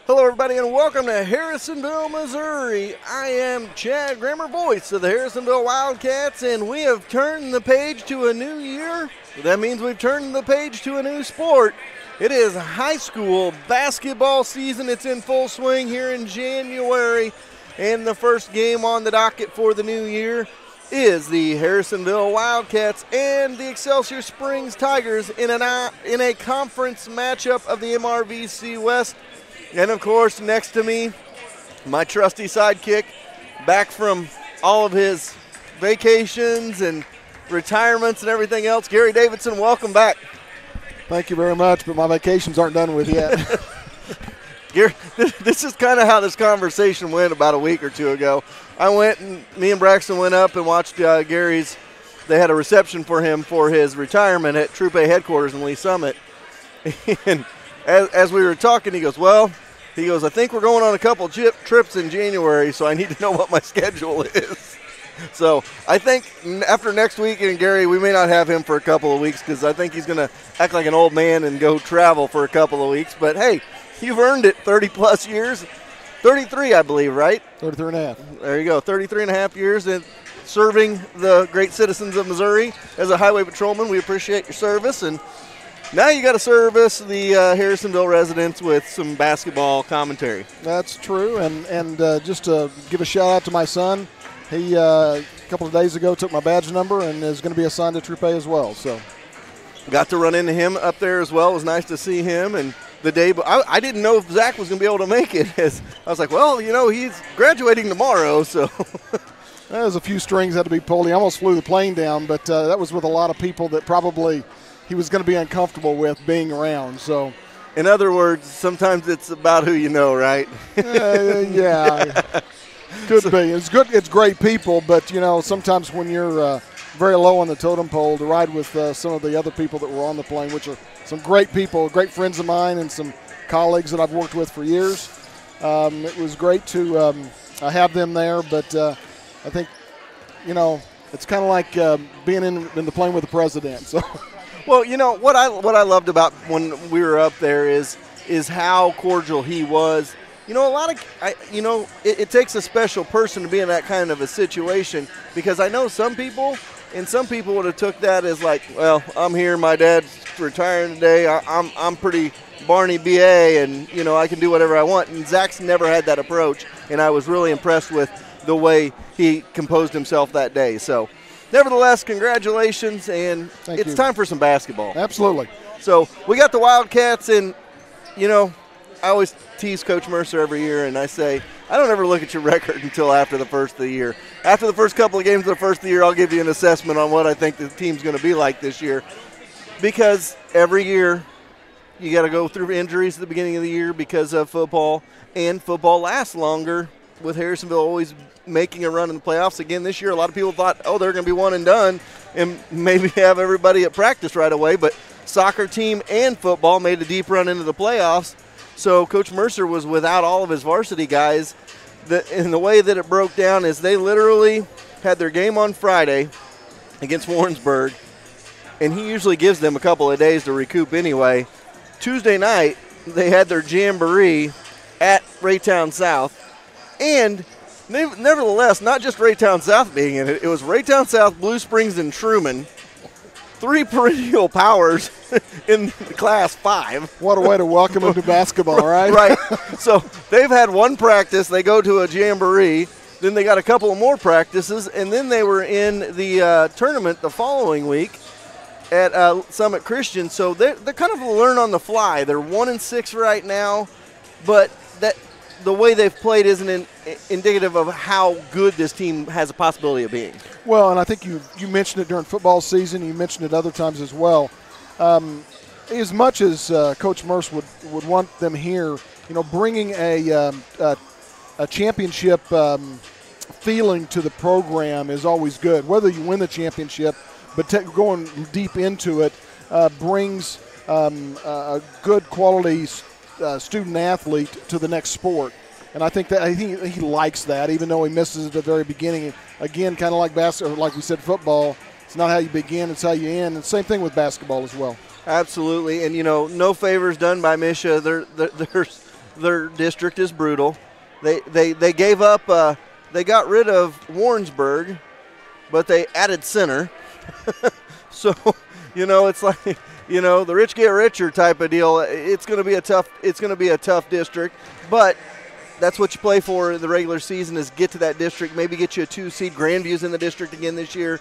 Hello, everybody, and welcome to Harrisonville, Missouri. I am Chad Grammer, voice of the Harrisonville Wildcats, and we have turned the page to a new year. That means we've turned the page to a new sport. It is high school basketball season. It's in full swing here in January, and the first game on the docket for the new year is the Harrisonville Wildcats and the Excelsior Springs Tigers in a conference matchup of the MRVC West. And, of course, next to me, my trusty sidekick, back from all of his vacations and retirements and everything else, Gary Davidson, welcome back. Thank you very much, but my vacations aren't done with yet. Gary, this is kind of how this conversation went about a week or two ago. Me and Braxton went up and watched Gary's. They had a reception for him for his retirement at Troop A headquarters in Lee Summit. And as we were talking, he goes, I think we're going on a couple trips in January, so I need to know what my schedule is. So I think after next week, and Gary, we may not have him for a couple of weeks because I think he's going to act like an old man and go travel for a couple of weeks. But, hey, you've earned it 30-plus years. 33, I believe, right? 33 and a half. There you go, 33 and a half years in serving the great citizens of Missouri as a highway patrolman. We appreciate your service, and now you got to service the Harrisonville residents with some basketball commentary. That's true, and just to give a shout-out to my son, he a couple of days ago took my badge number and is going to be assigned to Troop A as well. So, got to run into him up there as well. It was nice to see him, and the day, but I didn't know if Zach was going to be able to make it. As I was like, well, he's graduating tomorrow, so. There's a few strings had to be pulled. He almost flew the plane down, but that was with a lot of people that probably he was going to be uncomfortable with being around. So, in other words, sometimes it's about who you know, right? Yeah, could be. It's good. It's great people, but sometimes when you're very low on the totem pole, to ride with some of the other people that were on the plane, which are some great people, great friends of mine, and some colleagues that I've worked with for years. It was great to have them there, but I think it's kind of like being in the plane with the president. So. Well, what I loved about when we were up there is how cordial he was. It takes a special person to be in that kind of a situation, because I know some people would have took that as like, well, I'm here, my dad's retiring today, I'm pretty Barney BA, and I can do whatever I want. And Zach's never had that approach, and I was really impressed with the way he composed himself that day. So. Nevertheless, congratulations, and it's time for some basketball. Absolutely. So we got the Wildcats, and, I always tease Coach Mercer every year, and I say, I don't ever look at your record until after the first of the year. After the first couple of games of the first of the year, I'll give you an assessment on what I think the team's going to be like this year, because every year you got to go through injuries at the beginning of the year because of football, and football lasts longer with Harrisonville always making a run in the playoffs. Again, this year, a lot of people thought, they're going to be one and done and maybe have everybody at practice right away. But soccer team and football made a deep run into the playoffs. So Coach Mercer was without all of his varsity guys. And the way that it broke down is they literally had their game on Friday against Warrensburg, and he usually gives them a couple of days to recoup anyway. Tuesday night, they had their jamboree at Raytown South. And nevertheless, not just Raytown South being in it, it was Raytown South, Blue Springs, and Truman, three perennial powers in Class 5. What a way to welcome them to basketball, right? Right. So they've had one practice. They go to a jamboree. Then they got a couple of more practices, and then they were in the tournament the following week at Summit Christian. So they're kind of learn on the fly. They're 1-6 right now, but the way they've played isn't indicative of how good this team has a possibility of being. Well, and I think you mentioned it during football season. You mentioned it other times as well. As much as Coach Merce would want them here, bringing a championship feeling to the program is always good. Whether you win the championship, but going deep into it brings a good quality student athlete to the next sport, and I think he likes that, even though he misses at the very beginning. Again, kind of like basketball, like we said, football. It's not how you begin; it's how you end. And same thing with basketball as well. Absolutely, and no favors done by Misha. There's their district is brutal. They gave up. They got rid of Warrensburg, but they added Center. So, it's like, the rich get richer type of deal. It's going to be a tough district, but that's what you play for in the regular season, is get to that district, maybe get you a 2 seed. Grandview's in the district again this year.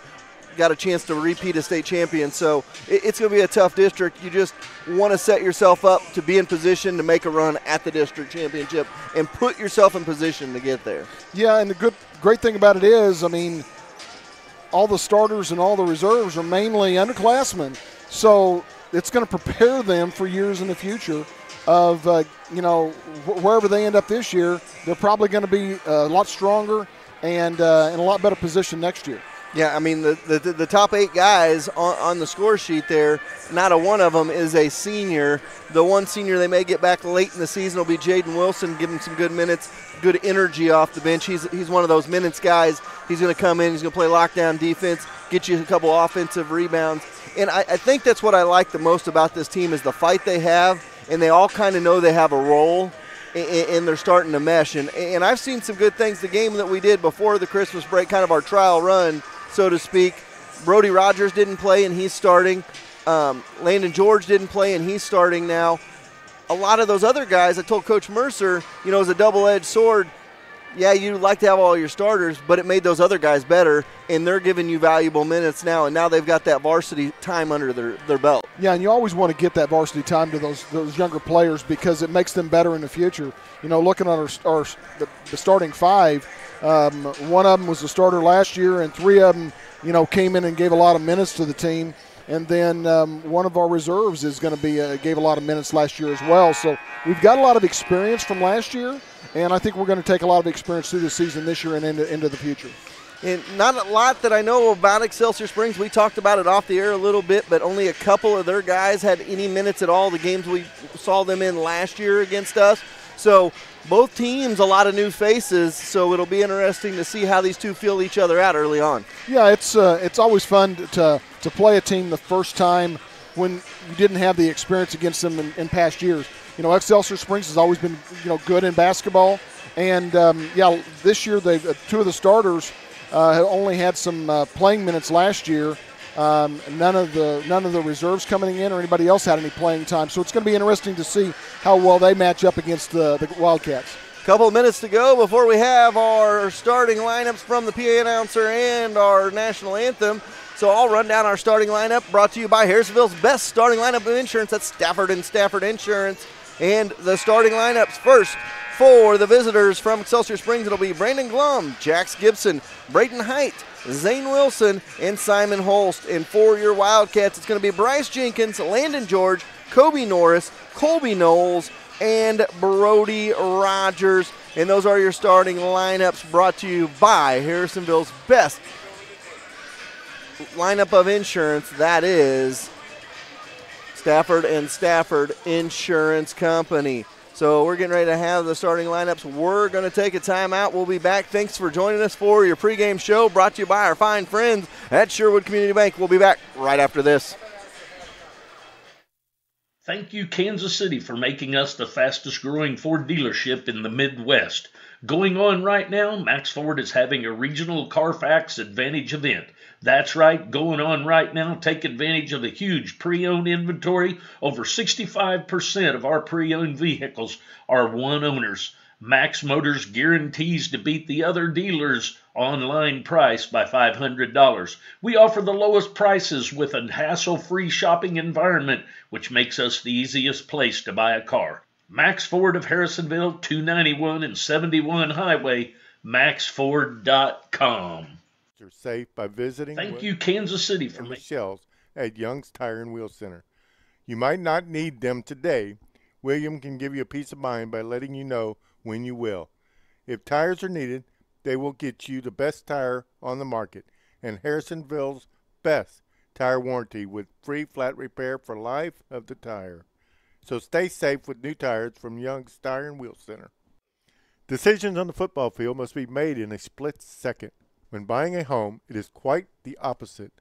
Got a chance to repeat as state champion. So it's going to be a tough district. You just want to set yourself up to be in position to make a run at the district championship and put yourself in position to get there. Yeah, and the great thing about it is, all the starters and all the reserves are mainly underclassmen. So it's going to prepare them for years in the future of, wherever they end up this year, they're probably going to be a lot stronger and in a lot better position next year. Yeah, the top 8 guys on the score sheet there, not a one of them is a senior. The one senior they may get back late in the season will be Jaden Wilson, give him some good minutes, good energy off the bench. He's one of those minutes guys. He's going to come in, he's going to play lockdown defense, get you a couple offensive rebounds. And I think that's what I like the most about this team is the fight they have, and they all kind of know they have a role, and they're starting to mesh. And I've seen some good things. The game that we did before the Christmas break, kind of our trial run, so to speak, Brody Rogers didn't play, and he's starting. Landon George didn't play, and he's starting now. A lot of those other guys, I told Coach Mercer, is a double-edged sword. Yeah, you like to have all your starters, but it made those other guys better, and they're giving you valuable minutes now, and now they've got that varsity time under their belt. Yeah, and you always want to get that varsity time to those younger players because it makes them better in the future. Looking at the starting 5, one of them was a starter last year, and 3 of them, came in and gave a lot of minutes to the team. And then one of our reserves is going to be gave a lot of minutes last year as well. So we've got a lot of experience from last year, and I think we're going to take a lot of experience through the season this year and into the future. And not a lot that I know about Excelsior Springs. We talked about it off the air a little bit, but only a couple of their guys had any minutes at all the games we saw them in last year against us. So both teams, a lot of new faces, so it'll be interesting to see how these two feel each other out early on. Yeah, it's always fun to play a team the first time when you didn't have the experience against them in past years. Excelsior Springs has always been good in basketball, and this year they 2 of the starters have only had some playing minutes last year. None of the reserves coming in or anybody else had any playing time. So it's going to be interesting to see how well they match up against the Wildcats. Couple of minutes to go before we have our starting lineups from the PA announcer and our national anthem. So I'll run down our starting lineup, brought to you by Harrisonville's best starting lineup of insurance. That's Stafford and Stafford Insurance. And the starting lineups first for the visitors from Excelsior Springs, it'll be Brandon Glum, Jax Gibson, Brayton Height, Zane Wilson, and Simon Holst. And for your Wildcats, it's going to be Bryce Jenkins, Landon George, Kobe Norris, Colby Knowles, and Brody Rogers. And those are your starting lineups brought to you by Harrisonville's best lineup of insurance. That is Stafford and Stafford Insurance Company. So we're getting ready to have the starting lineups. We're going to take a timeout. We'll be back. Thanks for joining us for your pregame show brought to you by our fine friends at Sherwood Community Bank. We'll be back right after this. Thank you, Kansas City, for making us the fastest growing Ford dealership in the Midwest. Going on right now, Max Ford is having a regional Carfax Advantage event. That's right, going on right now. Take advantage of the huge pre-owned inventory. Over 65% of our pre-owned vehicles are one owners. Max Motors guarantees to beat the other dealers' online price by $500. We offer the lowest prices with a hassle-free shopping environment, which makes us the easiest place to buy a car. Max Ford of Harrisonville, 291 and 71 Highway, maxford.com. You're safe by visiting. Thank you, Kansas City, for Michelle's at Young's Tire and Wheel Center. You might not need them today. William can give you a peace of mind by letting you know when you will. If tires are needed, they will get you the best tire on the market and Harrisonville's best tire warranty with free flat repair for life of the tire. So stay safe with new tires from Young's Tire and Wheel Center. Decisions on the football field must be made in a split second. When buying a home, it is quite the opposite.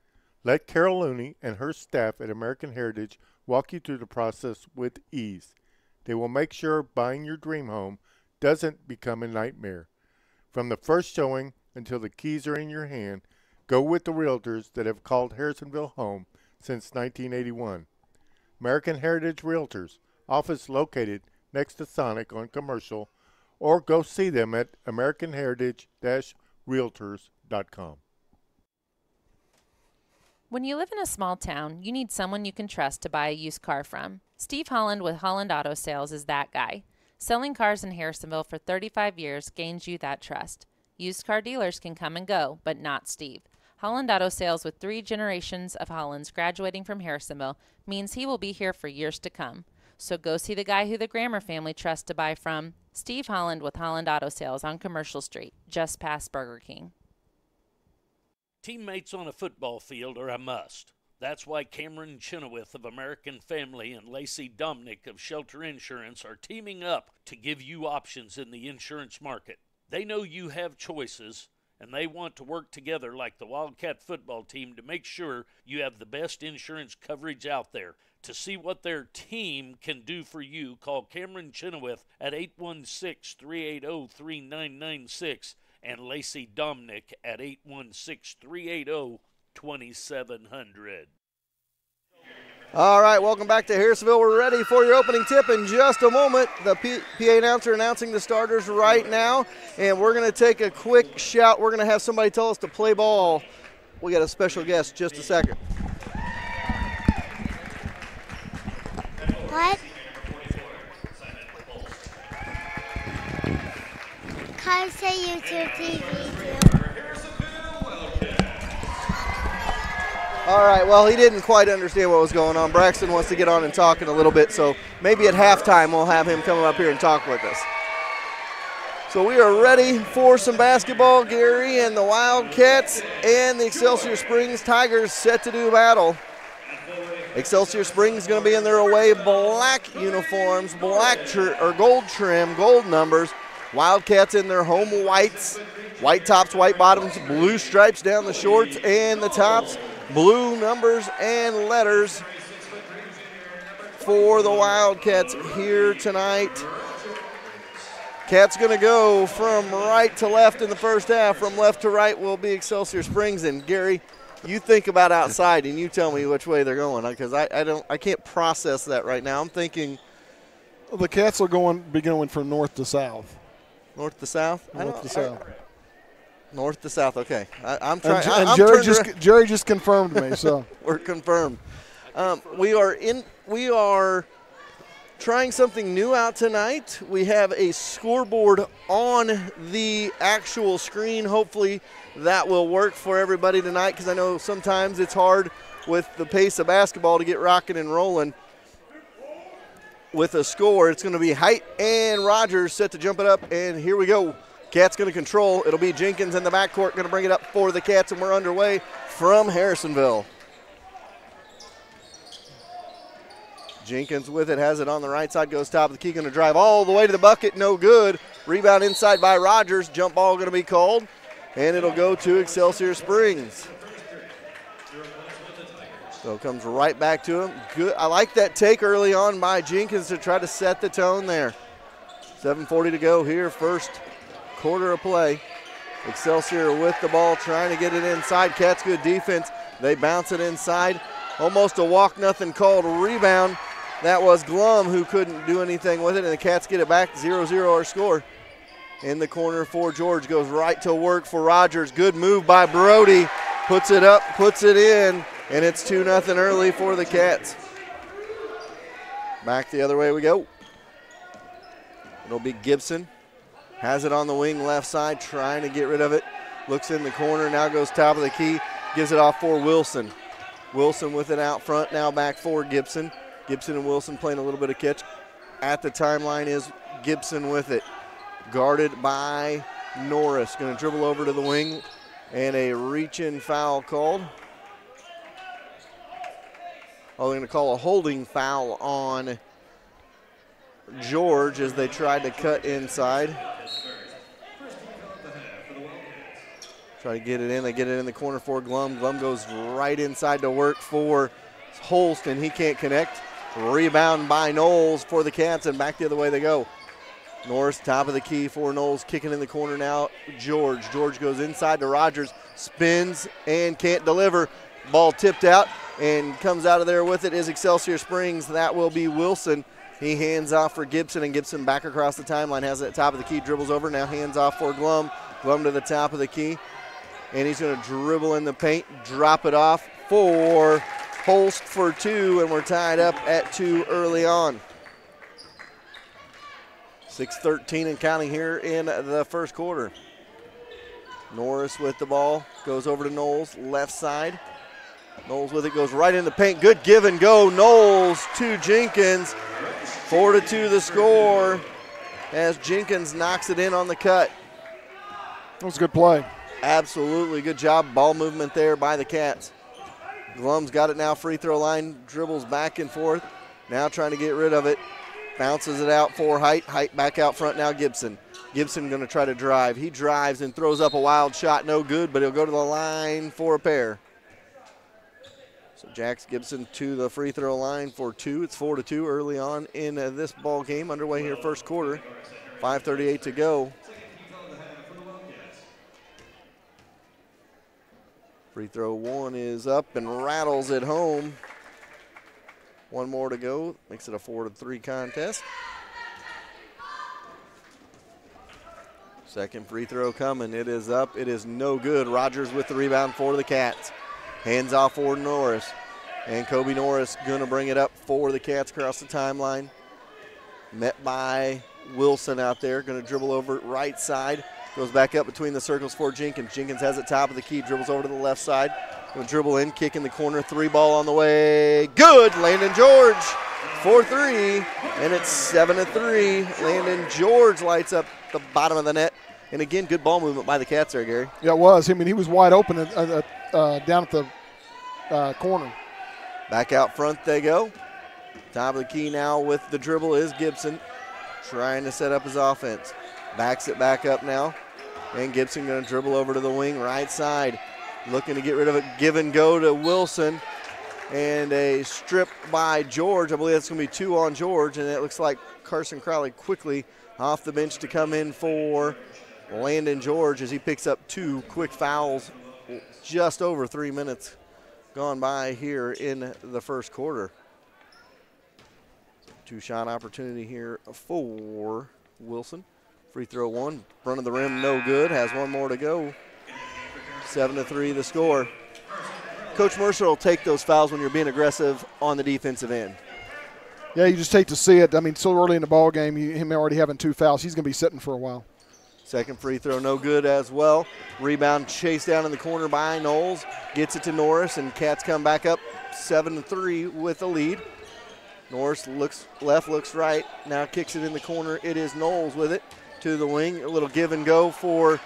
Let Carol Looney and her staff at American Heritage walk you through the process with ease. They will make sure buying your dream home doesn't become a nightmare. From the first showing until the keys are in your hand, go with the realtors that have called Harrisonville home since 1981. American Heritage Realtors, office located next to Sonic on Commercial, or go see them at americanheritage-realtors.com. When you live in a small town, you need someone you can trust to buy a used car from. Steve Holland with Holland Auto Sales is that guy. Selling cars in Harrisonville for 35 years gains you that trust. Used car dealers can come and go, but not Steve. Holland Auto Sales, with 3 generations of Hollands graduating from Harrisonville, means he will be here for years to come. So go see the guy who the Grammer family trusts to buy from, Steve Holland with Holland Auto Sales on Commercial Street, just past Burger King. Teammates on a football field are a must. That's why Cameron Chenoweth of American Family and Lacey Dominick of Shelter Insurance are teaming up to give you options in the insurance market. They know you have choices, and they want to work together like the Wildcat football team to make sure you have the best insurance coverage out there. To see what their team can do for you, call Cameron Chenoweth at 816-380-3996 and Lacey Dominick at 816-380-2700. All right, welcome back to Harrisonville. We're ready for your opening tip in just a moment. The PA announcer announcing the starters right now, and we're going to take a quick shout. We're going to have somebody tell us to play ball. We got a special guest, just a second. What? Can I say YouTube TV too? All right, well, he didn't quite understand what was going on. Braxton wants to get on and talk in a little bit, so maybe at halftime we'll have him come up here and talk with us. So we are ready for some basketball. Gary and the Wildcats and the Excelsior Springs Tigers set to do battle. Excelsior Springs going to be in their away black uniforms, gold trim, gold numbers. Wildcats in their home whites, white tops, white bottoms, blue stripes down the shorts and the tops, blue numbers and letters for the Wildcats here tonight. Cats going to go from right to left in the first half. From left to right will be Excelsior Springs. And Gary, you think about outside and you tell me which way they're going, because I can't process that right now. I'm thinking the Cats are be going from north to south. North to south? North to south. North to south, okay. I'm trying. And Jerry just confirmed me, so. We're confirmed. We are trying something new out tonight. We have a scoreboard on the actual screen. Hopefully that will work for everybody tonight, because I know sometimes it's hard with the pace of basketball to get rocking and rolling. With a score, it's going to be Height and Rogers set to jump it up, and here we go. Cats going to control. It'll be Jenkins in the backcourt going to bring it up for the Cats, and we're underway from Harrisonville. Jenkins with it, has it on the right side, goes top of the key, going to drive all the way to the bucket, no good. Rebound inside by Rogers, jump ball going to be called, and it'll go to Excelsior Springs. So it comes right back to him. Good. I like that take early on by Jenkins to try to set the tone there. 7:40 to go here, first quarter of play. Excelsior with the ball, trying to get it inside. Cats good defense. They bounce it inside. Almost a walk, nothing called. Rebound. That was Glum who couldn't do anything with it, and the Cats get it back. 0-0 our score. In the corner for George, goes right to work for Rogers. Good move by Brody. Puts it up, puts it in. And it's 2-0 early for the Cats. Back the other way we go. It'll be Gibson. Has it on the wing left side, trying to get rid of it. Looks in the corner, now goes top of the key. Gives it off for Wilson. Wilson with it out front, now back for Gibson. Gibson and Wilson playing a little bit of catch. At the timeline is Gibson with it. Guarded by Norris. Going to dribble over to the wing. And a reach-in foul called. Oh, they're going to call a holding foul on George as they tried to cut inside. Try to get it in. They get it in the corner for Glum. Glum goes right inside to work for Holst, and he can't connect. Rebound by Knowles for the Cats, and back the other way they go. Norris, top of the key for Knowles, kicking in the corner now. George goes inside to Rogers, spins and can't deliver. Ball tipped out and comes out of there with it is Excelsior Springs. That will be Wilson. He hands off for Gibson, and Gibson back across the timeline, has it at top of the key, dribbles over, now hands off for Glum. Glum to the top of the key, and he's going to dribble in the paint, drop it off for Holst for 2, and we're tied up at 2 early on. 6:13 and counting here in the first quarter. Norris with the ball, goes over to Knowles, left side. Knowles with it, goes right in the paint. Good give and go. Knowles to Jenkins. 4-2 the score as Jenkins knocks it in on the cut. That was a good play. Absolutely good job. Ball movement there by the Cats. Glum's got it now, free throw line, dribbles back and forth. Now trying to get rid of it. Bounces it out for Height. Height back out front now, Gibson. Gibson going to try to drive. He drives and throws up a wild shot. No good, but he'll go to the line for a pair. So Jax Gibson to the free throw line for 2. It's 4-2 early on in this ball game. Underway here first quarter. 5:38 to go. Free throw 1 is up and rattles it home. 1 more to go. Makes it a 4-3 contest. Second free throw coming. It is up. It is no good. Rogers with the rebound for the Cats. Hands off for Norris. And Kobe Norris going to bring it up for the Cats across the timeline. Met by Wilson out there. Going to dribble over right side. Goes back up between the circles for Jenkins. Jenkins has it top of the key. Dribbles over to the left side. Going to dribble in. Kick in the corner. 3 ball on the way. Good. Landon George for 3. And it's 7-3. Landon George lights up the bottom of the net. And again, good ball movement by the Cats there, Gary. Yeah, it was. I mean, he was wide open down at the corner. Back out front they go. Top of the key now with the dribble is Gibson. Trying to set up his offense. Backs it back up now. And Gibson going to dribble over to the wing right side. Looking to get rid of it. Give and go to Wilson. And a strip by George. I believe that's going to be 2 on George. And it looks like Carson Crowley quickly off the bench to come in for Landon George as he picks up 2 quick fouls. Just over 3 minutes gone by here in the first quarter. 2-shot opportunity here for Wilson. Free throw 1, front of the rim, no good. Has 1 more to go. 7-3 the score. Coach Mercer will take those fouls when you're being aggressive on the defensive end. Yeah, you just hate to see it. I mean, so early in the ball game, him already having 2 fouls, he's going to be sitting for a while. Second free throw, no good as well. Rebound chased down in the corner by Knowles. Gets it to Norris, and Cats come back up 7-3 with the lead. Norris looks left, looks right. Now kicks it in the corner. It is Knowles with it to the wing. A little give and go for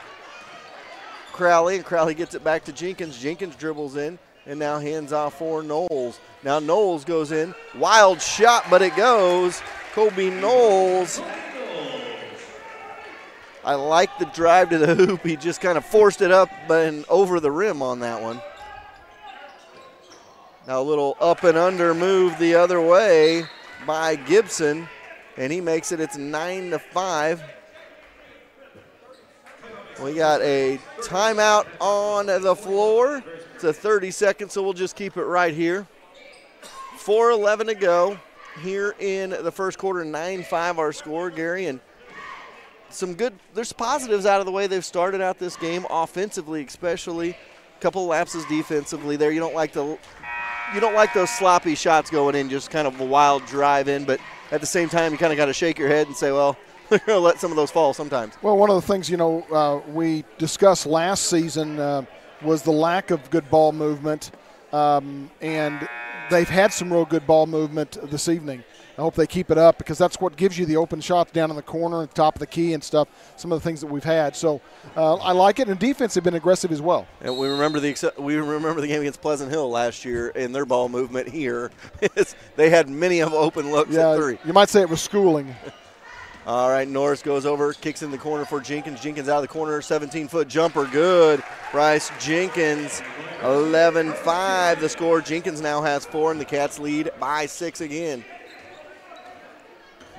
Crowley, and Crowley gets it back to Jenkins. Jenkins dribbles in and now hands off for Knowles. Now Knowles goes in. Wild shot, but it goes. Kobe Knowles. I like the drive to the hoop. He just kind of forced it up and over the rim on that one. Now a little up and under move the other way by Gibson, and he makes it. It's 9-5. We got a timeout on the floor. It's a 30 seconds, so we'll just keep it right here. 4:11 to go here in the first quarter. 9-5 our score, Gary, and there's positives out of the way they've started out this game, offensively especially. A couple lapses defensively there. You don't like those sloppy shots going in, just kind of a wild drive in, but at the same time you kind of got to shake your head and say, well, we're going to let some of those fall sometimes. Well, one of the things, we discussed last season was the lack of good ball movement, and they've had some real good ball movement this evening. I hope they keep it up because that's what gives you the open shots down in the corner at the top of the key and stuff, some of the things that we've had. So I like it, and defense have been aggressive as well. And we remember the game against Pleasant Hill last year and their ball movement here. They had many of open looks at 3. You might say it was schooling. All right, Norris goes over, kicks in the corner for Jenkins. Jenkins out of the corner, 17-foot jumper, good. Bryce Jenkins, 11-5 the score. Jenkins now has 4, and the Cats lead by 6 again.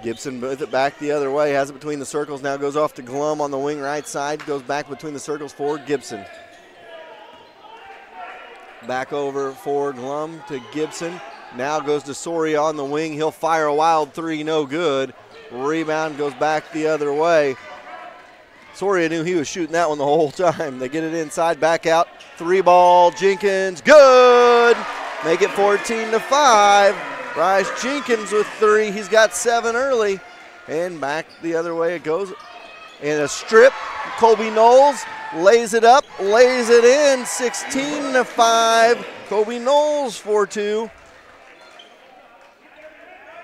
Gibson with it back the other way, has it between the circles, now goes off to Glum on the wing right side, goes back between the circles for Gibson. Back over for Glum to Gibson. Now goes to Soria on the wing. He'll fire a wild three, no good. Rebound goes back the other way. Soria knew he was shooting that one the whole time. They get it inside, back out. 3-ball, Jenkins, good! Make it 14-5. Bryce Jenkins with 3. He's got 7 early. And back the other way it goes. And a strip, Kobe Knowles lays it up, lays it in, 16-5. Kobe Knowles for 2.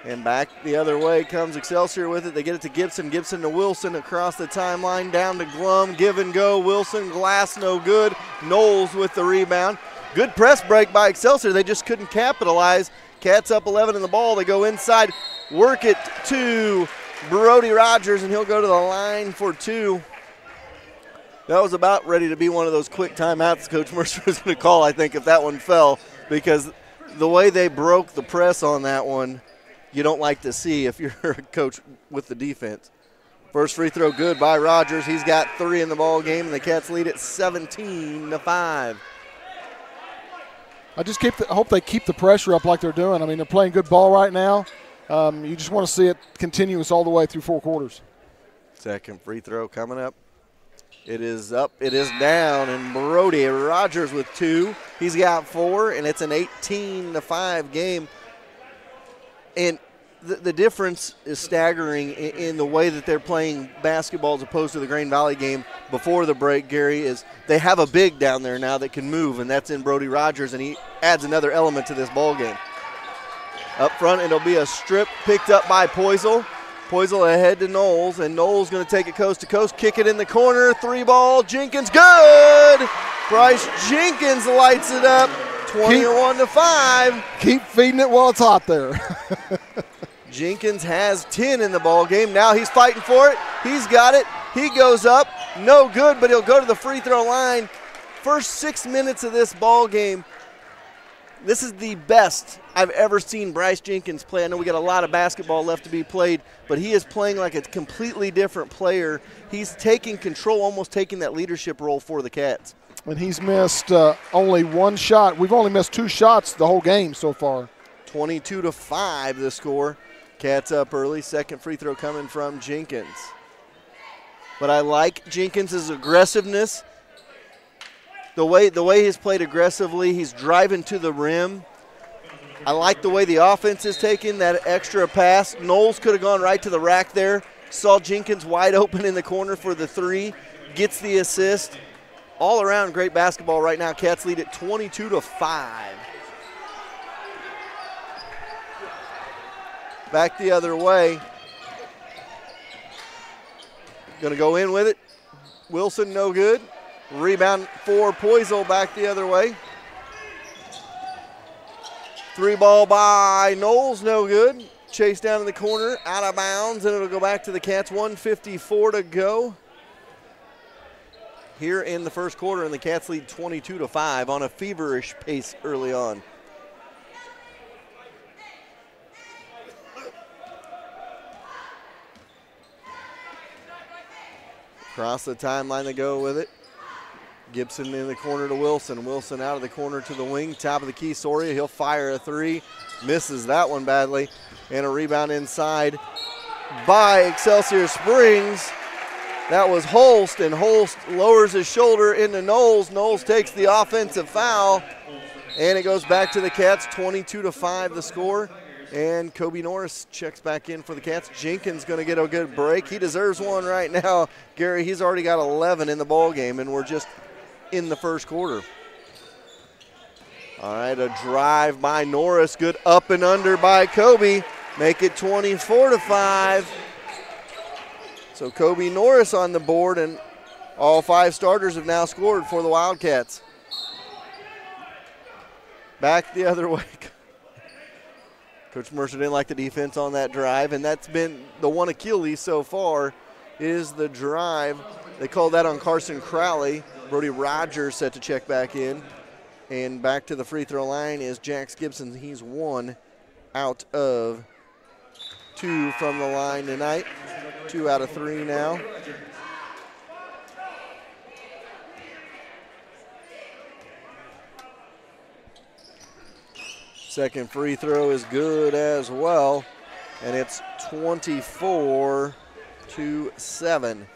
And back the other way comes Excelsior with it. They get it to Gibson. Gibson to Wilson across the timeline, down to Glum. Give and go. Wilson, glass, no good. Knowles with the rebound. Good press break by Excelsior. They just couldn't capitalize. Cats up 11 in the ball. They go inside, work it to Brody Rogers, and he'll go to the line for 2. That was about ready to be one of those quick timeouts Coach Mercer was going to call, I think, if that one fell, because the way they broke the press on that one, you don't like to see if you're a coach with the defense. First free throw good by Rogers. He's got 3 in the ball game, and the Cats lead it 17-5. I just hope they keep the pressure up like they're doing. I mean, they're playing good ball right now. You just want to see it continuous all the way through 4 quarters. Second free throw coming up. It is up, it is down, and Brody Rogers with 2. He's got 4, and it's an 18-5 game. And the difference is staggering in the way that they're playing basketball as opposed to the Grain Valley game before the break, Gary, is they have a big down there now that can move, and that's in Brody Rogers, and he adds another element to this ball game. Up front, it'll be a strip picked up by Poisel. Poisel ahead to Knowles, and Knowles going to take it coast to coast, kick it in the corner, 3-ball, Jenkins, good! Bryce Jenkins lights it up, 21-5. Keep feeding it while it's hot there. Jenkins has 10 in the ball game. Now he's fighting for it. He's got it. He goes up. No good, but he'll go to the free throw line. First 6 minutes of this ball game, this is the best I've ever seen Bryce Jenkins play. I know we got a lot of basketball left to be played, but he is playing like a completely different player. He's taking control, almost taking that leadership role for the Cats. And he's missed only 1 shot. We've only missed 2 shots the whole game so far. 22-5 the score. Cats up early. Second free throw coming from Jenkins. But I like Jenkins' aggressiveness. The way he's played aggressively, he's driving to the rim. I like the way the offense is taking that extra pass. Knowles could have gone right to the rack there. Saw Jenkins wide open in the corner for the 3. Gets the assist. All around great basketball right now. Cats lead at 22-5. Back the other way. Going to go in with it. Wilson, no good. Rebound for Poisel back the other way. 3-ball by Knowles, no good. Chase down in the corner, out of bounds, and it'll go back to the Cats. 1:54 to go here in the first quarter, and the Cats lead 22-5 on a feverish pace early on. Across the timeline they go with it. Gibson in the corner to Wilson. Wilson out of the corner to the wing. Top of the key, Soria. He'll fire a 3. Misses that one badly. And a rebound inside by Excelsior Springs. That was Holst, and Holst lowers his shoulder into Knowles. Knowles takes the offensive foul, and it goes back to the Cats. 22-5 the score. And Kobe Norris checks back in for the Cats. Jenkins going to get a good break. He deserves one right now. Gary, he's already got 11 in the ball game, and we're just in the first quarter. All right, a drive by Norris. Good up and under by Kobe. Make it 24-5. So Kobe Norris on the board, and all 5 starters have now scored for the Wildcats. Back the other way. Coach Mercer didn't like the defense on that drive, and that's been the one Achilles so far is the drive. They called that on Carson Crowley. Brody Rogers set to check back in. And back to the free throw line is Jax Gibson. He's 1 out of 2 from the line tonight. 2 out of 3 now. Second free throw is good as well, and it's 24-7.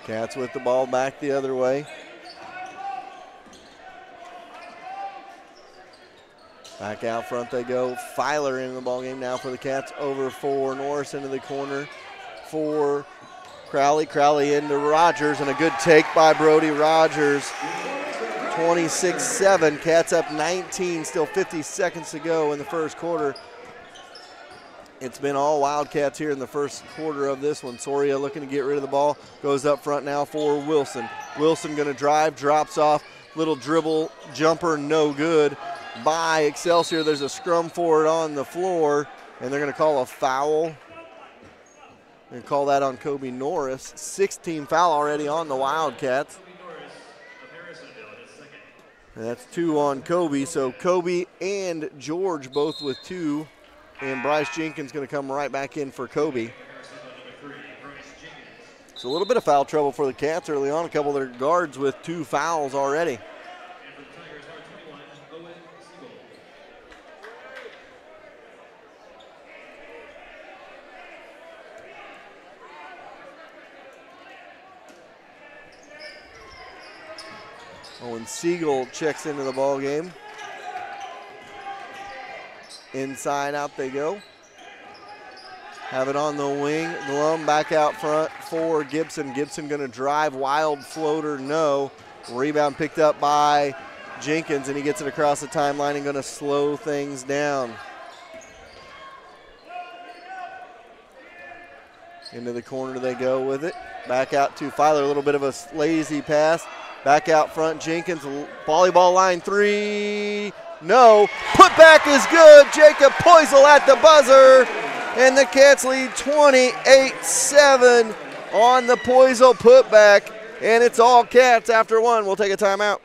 Cats with the ball back the other way. Back out front they go. Filer into the ball game now for the Cats. Over for Norris into the corner for Crowley. Crowley into Rogers, and a good take by Brody Rogers. 26-7. Cats up 19. Still 50 seconds to go in the first quarter. It's been all Wildcats here in the first quarter of this one. Soria looking to get rid of the ball. Goes up front now for Wilson. Wilson going to drive, drops off. Little dribble jumper, no good by Excelsior. There's a scrum for it on the floor, and they're going to call a foul. They're going to call that on Kobe Norris. 16 foul already on the Wildcats. And that's 2 on Kobe. So Kobe and George both with 2. And Bryce Jenkins going to come right back in for Kobe. So a little bit of foul trouble for the Cats early on. A couple of their guards with 2 fouls already. Owen Siegel checks into the ball game. Inside out they go. Have it on the wing. Glum back out front for Gibson. Gibson going to drive. Wild floater, no. Rebound picked up by Jenkins, and he gets it across the timeline and going to slow things down. Into the corner they go with it. Back out to Filer. A little bit of a lazy pass. Back out front, Jenkins, volleyball line 3, no. Putback is good, Jacob Poisel at the buzzer, and the Cats lead 28-7 on the Poisel putback, and it's all Cats after 1. We'll take a timeout.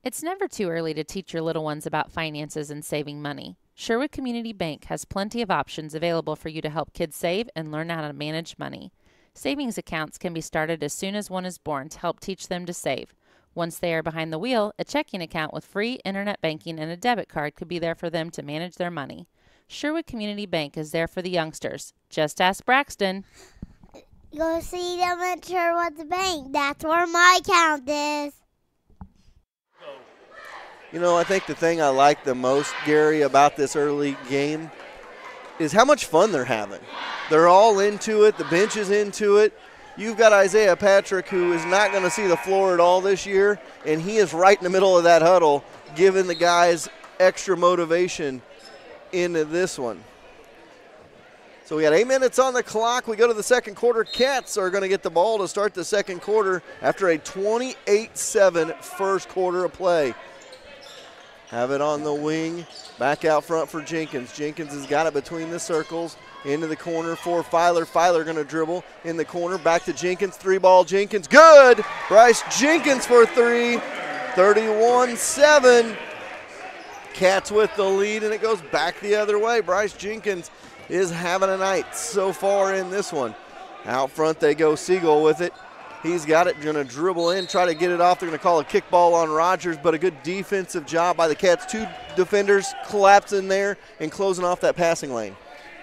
It's never too early to teach your little ones about finances and saving money. Sherwood Community Bank has plenty of options available for you to help kids save and learn how to manage money. Savings accounts can be started as soon as one is born to help teach them to save. Once they are behind the wheel, a checking account with free internet banking and a debit card could be there for them to manage their money. Sherwood Community Bank is there for the youngsters. Just ask Braxton. Go see them at Sherwood's Bank. That's where my account is. You know, I think the thing I like the most, Gary, about this early game is how much fun they're having. They're all into it. The bench is into it. You've got Isaiah Patrick, who is not going to see the floor at all this year, and he is right in the middle of that huddle, giving the guys extra motivation into this one. So we got 8 minutes on the clock. We go to the second quarter. Cats are going to get the ball to start the second quarter after a 28-7 first quarter of play. Have it on the wing. Back out front for Jenkins. Jenkins has got it between the circles. Into the corner for Filer. Filer going to dribble in the corner. Back to Jenkins. 3-ball Jenkins. Good! Bryce Jenkins for 3. 31-7. Cats with the lead, and it goes back the other way. Bryce Jenkins is having a night so far in this one. Out front they go. Siegel with it. He's got it, going to dribble in, try to get it off. They're going to call a kickball on Rogers, but a good defensive job by the Cats. 2 defenders collapsing there and closing off that passing lane.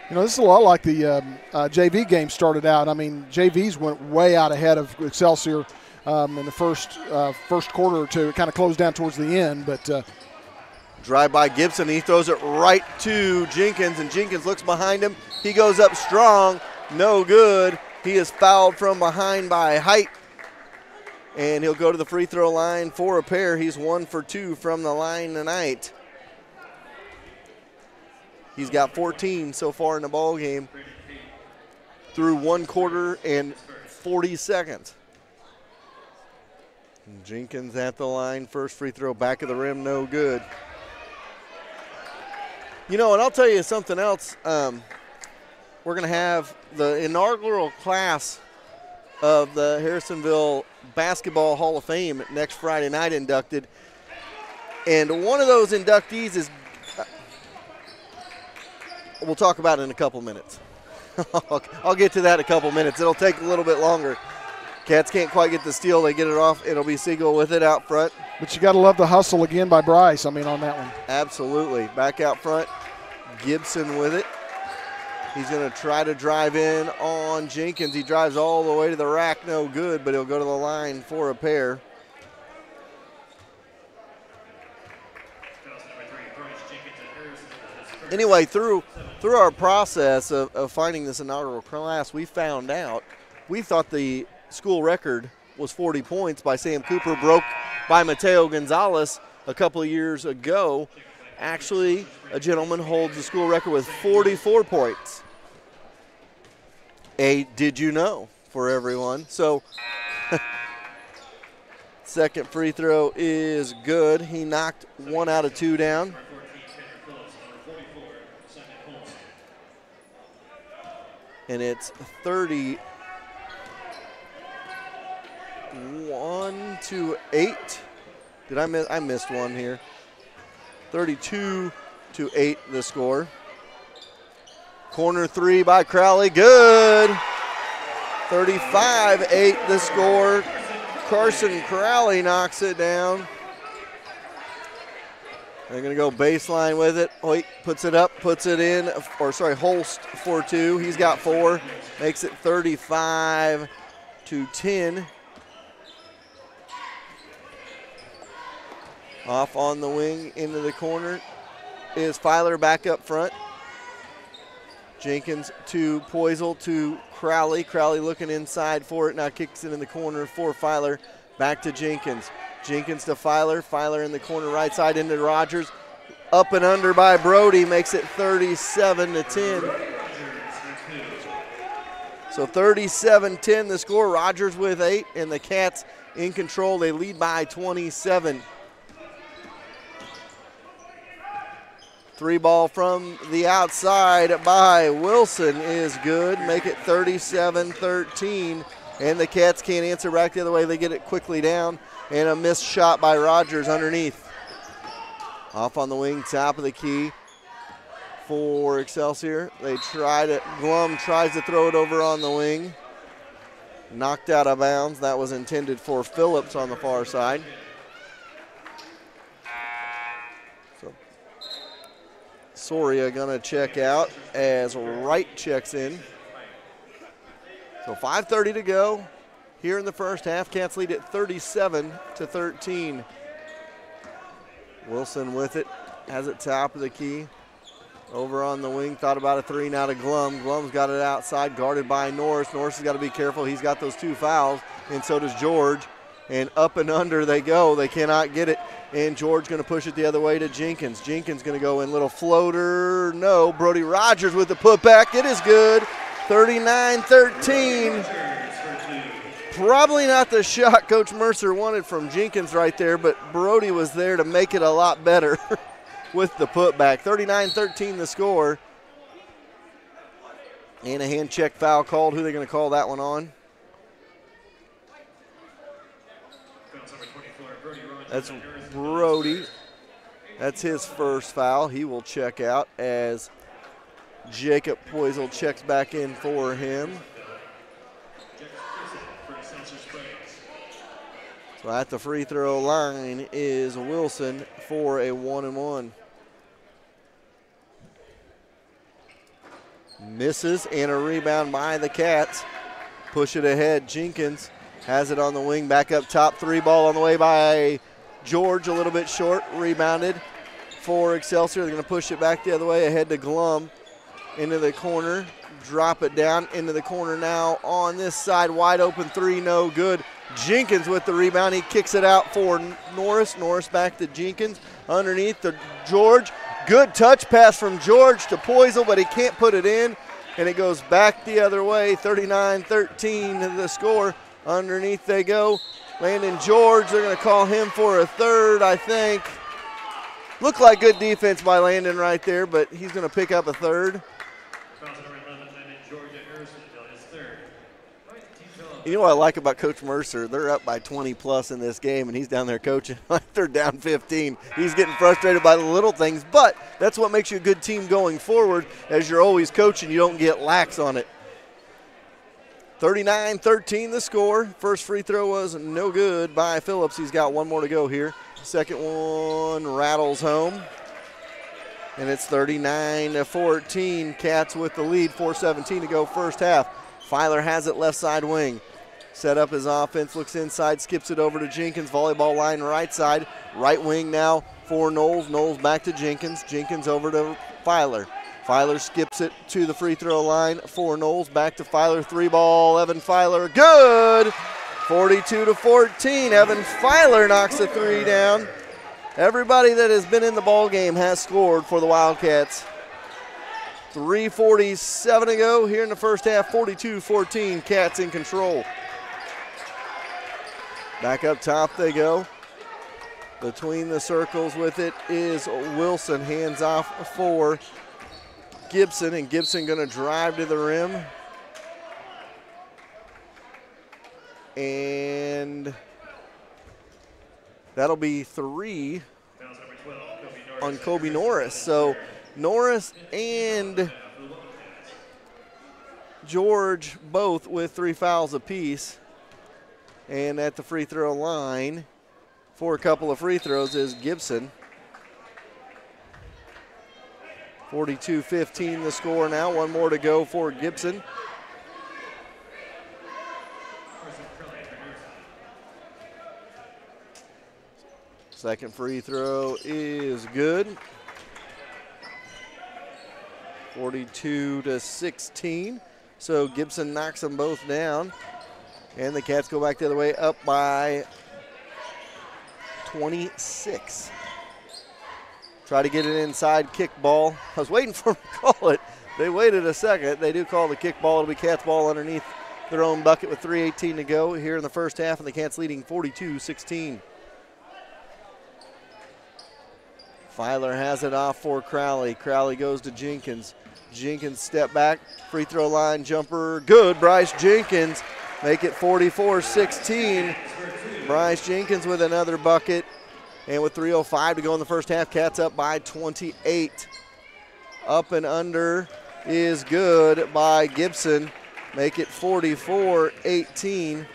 You know, this is a lot like the JV game started out. I mean, JVs went way out ahead of Excelsior in the first quarter or two. It kind of closed down towards the end, but drive by Gibson. He throws it right to Jenkins, and Jenkins looks behind him. He goes up strong, no good. He is fouled from behind by Height, and he'll go to the free throw line for a pair. He's 1 for 2 from the line tonight. He's got 14 so far in the ball game through 1 quarter and 40 seconds. Jenkins at the line, first free throw, back of the rim, no good. You know, and I'll tell you something else. We're going to have the inaugural class of the Harrisonville Basketball Hall of Fame next Friday night inducted. And one of those inductees is, we'll talk about it in a couple minutes. I'll get to that in a couple minutes. It'll take a little bit longer. Cats can't quite get the steal. They get it off. It'll be Siegel with it out front. But you got to love the hustle again by Bryce, on that one. Absolutely. Back out front, Gibson with it. He's going to try to drive in on Jenkins. He drives all the way to the rack. No good, but he'll go to the line for a pair. Anyway, through our process of finding this inaugural class, we found out, we thought the school record was 40 points by Sam Cooper, broke by Mateo Gonzalez a couple of years ago. Actually, a gentleman holds the school record with 44 points. A did you know for everyone. So, second free throw is good. He knocked 1 out of 2 down. And it's 31-8. Did I miss? I missed one here. 32-8 the score. Corner three by Crowley, good. 35-8 the score. Carson Crowley knocks it down. They're going to go baseline with it. Hoyt puts it up, puts it in, Holst for 2. He's got 4, makes it 35-10. Off on the wing into the corner is Filer back up front. Jenkins to Poisel to Crowley. Crowley looking inside for it. Now kicks it in the corner for Filer. Back to Jenkins. Jenkins to Filer. Filer in the corner right side into Rogers. Up and under by Brody. Makes it 37-10. So 37-10 the score. Rogers with 8 and the Cats in control. They lead by 27. 3 ball from the outside by Wilson is good. Make it 37-13. And the Cats can't answer back the other way. They get it quickly down. And a missed shot by Rogers underneath. Off on the wing, top of the key for Excelsior. Glum tries to throw it over on the wing. Knocked out of bounds. That was intended for Phillips on the far side. Soria gonna check out as Wright checks in. So 5:30 to go here in the first half. Cats lead at 37-13. Wilson with it, has it top of the key. Over on the wing, thought about a 3 now to Glum. Glum's got it outside, guarded by Norris. Norris has got to be careful. He's got those 2 fouls, and so does George. And up and under they go. They cannot get it. And George going to push it the other way to Jenkins. Jenkins going to go in, little floater. No, Brody Rogers with the putback. It is good. 39-13. Probably not the shot Coach Mercer wanted from Jenkins right there, but Brody was there to make it a lot better with the putback. 39-13 the score. And a hand check foul called. Who are they going to call that one on? That's Brody. That's his first foul. He will check out as Jacob Poisel checks back in for him. So at the free throw line is Wilson for a 1-and-1. Misses, and a rebound by the Cats. Push it ahead. Jenkins has it on the wing. Back up top. 3 ball on the way by George, a little bit short. Rebounded for Excelsior. They're going to push it back the other way. Ahead to Glum. Into the corner. Drop it down into the corner now on this side. Wide open 3, no good. Jenkins with the rebound. He kicks it out for Norris. Norris back to Jenkins. Underneath to George. Good touch pass from George to Poisel, but he can't put it in. And it goes back the other way. 39-13 the score. Underneath they go. Landon George, they're going to call him for a 3rd, I think. Looked like good defense by Landon right there, but he's going to pick up a 3rd. You know what I like about Coach Mercer? They're up by 20-plus in this game, and he's down there coaching like they're down 15. He's getting frustrated by the little things, but that's what makes you a good team going forward. As you're always coaching, you don't get lax on it. 39-13 the score. First free throw was no good by Phillips. He's got one more to go here. Second one rattles home. And it's 39-14. Cats with the lead, 4:17 to go first half. Filer has it left side wing. Set up his offense, looks inside, skips it over to Jenkins. Volleyball line right side. Right wing now for Knowles. Knowles back to Jenkins. Jenkins over to Filer. Filer skips it to the free throw line for Knowles. Back to Filer. 3-ball. Evan Filer. Good. 42-14. Evan Filer knocks the three down. Everybody that has been in the ball game has scored for the Wildcats. 3:47 to go here in the first half. 42-14. Cats in control. Back up top they go. Between the circles with it is Wilson. Hands off for Gibson, and Gibson going to drive to the rim. And that'll be 3 on Kobe Norris. So Norris and George both with 3 fouls apiece. And at the free throw line for a couple of free throws is Gibson. 42-15 the score now. One more to go for Gibson. Second free throw is good. 42-16. So Gibson knocks them both down. And the Cats go back the other way, up by 26. Try to get it inside, kick ball. I was waiting for them to call it. They waited a second. They do call the kick ball. It'll be Cats ball underneath their own bucket with 3:18 to go here in the first half, and the Cats leading 42-16. Filer has it off for Crowley. Crowley goes to Jenkins. Jenkins step back, free throw line jumper, good. Bryce Jenkins make it 44-16. Bryce Jenkins with another bucket. And with 3:05 to go in the first half, Cats up by 28. Up and under is good by Gibson. Make it 44-18.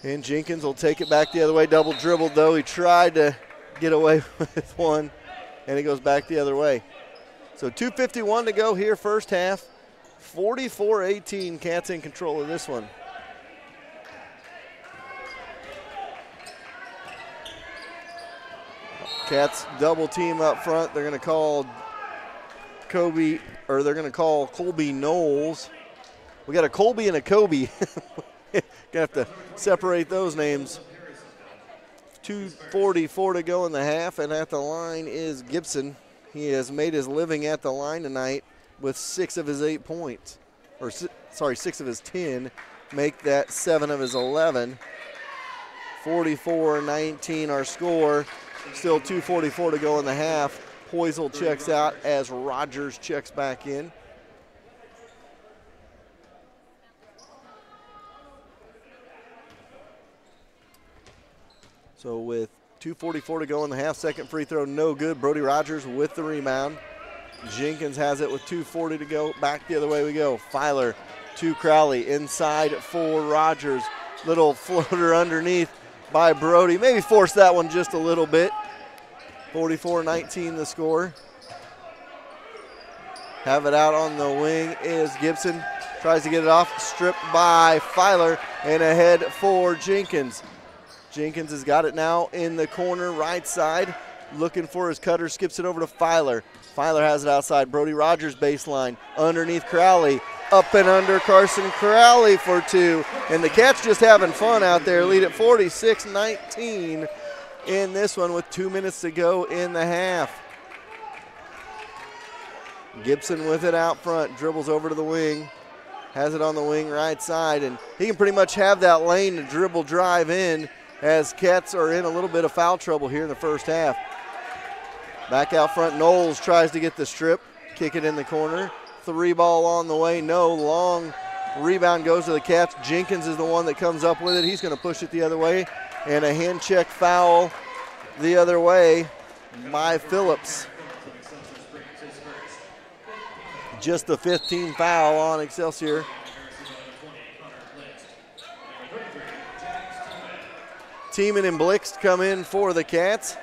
And Jenkins will take it back the other way. Double dribbled, though. He tried to get away with one, and it goes back the other way. So 2:51 to go here, first half. 44-18, Cats in control of this one. Cats double team up front. They're going to call Colby Knowles. We got a Colby and a Kobe. Gonna have to separate those names. 2:44 to go in the half, and at the line is Gibson. He has made his living at the line tonight with 6 of his 8 points. 6 of his 10. Make that 7 of his 11. 44-19 our score. Still 2:44 to go in the half. Poisel checks out as Rogers checks back in. So with 2:44 to go in the half, second free throw no good. Brody Rogers with the rebound. Jenkins has it with 2:40 to go. Back the other way we go. Filer to Crowley. Inside for Rogers. Little floater underneath by Brody. Maybe force that one just a little bit. 44-19 the score. Have it out on the wing is Gibson. Tries to get it off. Stripped by Filer. And ahead for Jenkins. Jenkins has got it now in the corner right side. Looking for his cutter. Skips it over to Filer. Filer has it outside. Brody Rogers baseline. Underneath Crowley. Up and under Carson Crowley for 2. And the Cats just having fun out there. Lead at 46-19 in this one with 2 minutes to go in the half. Gibson with it out front. Dribbles over to the wing. Has it on the wing right side. And he can pretty much have that lane to dribble drive in as Cats are in a little bit of foul trouble here in the first half. Back out front, Knowles tries to get the strip. Kick it in the corner. 3 ball on the way, no. Long Rebound goes to the Cats. Jenkins is the one that comes up with it. He's going to push it the other way. And a hand check foul the other way by Phillips. Just the 15th foul on Excelsior. Tiemann and Blixt come in for the Cats.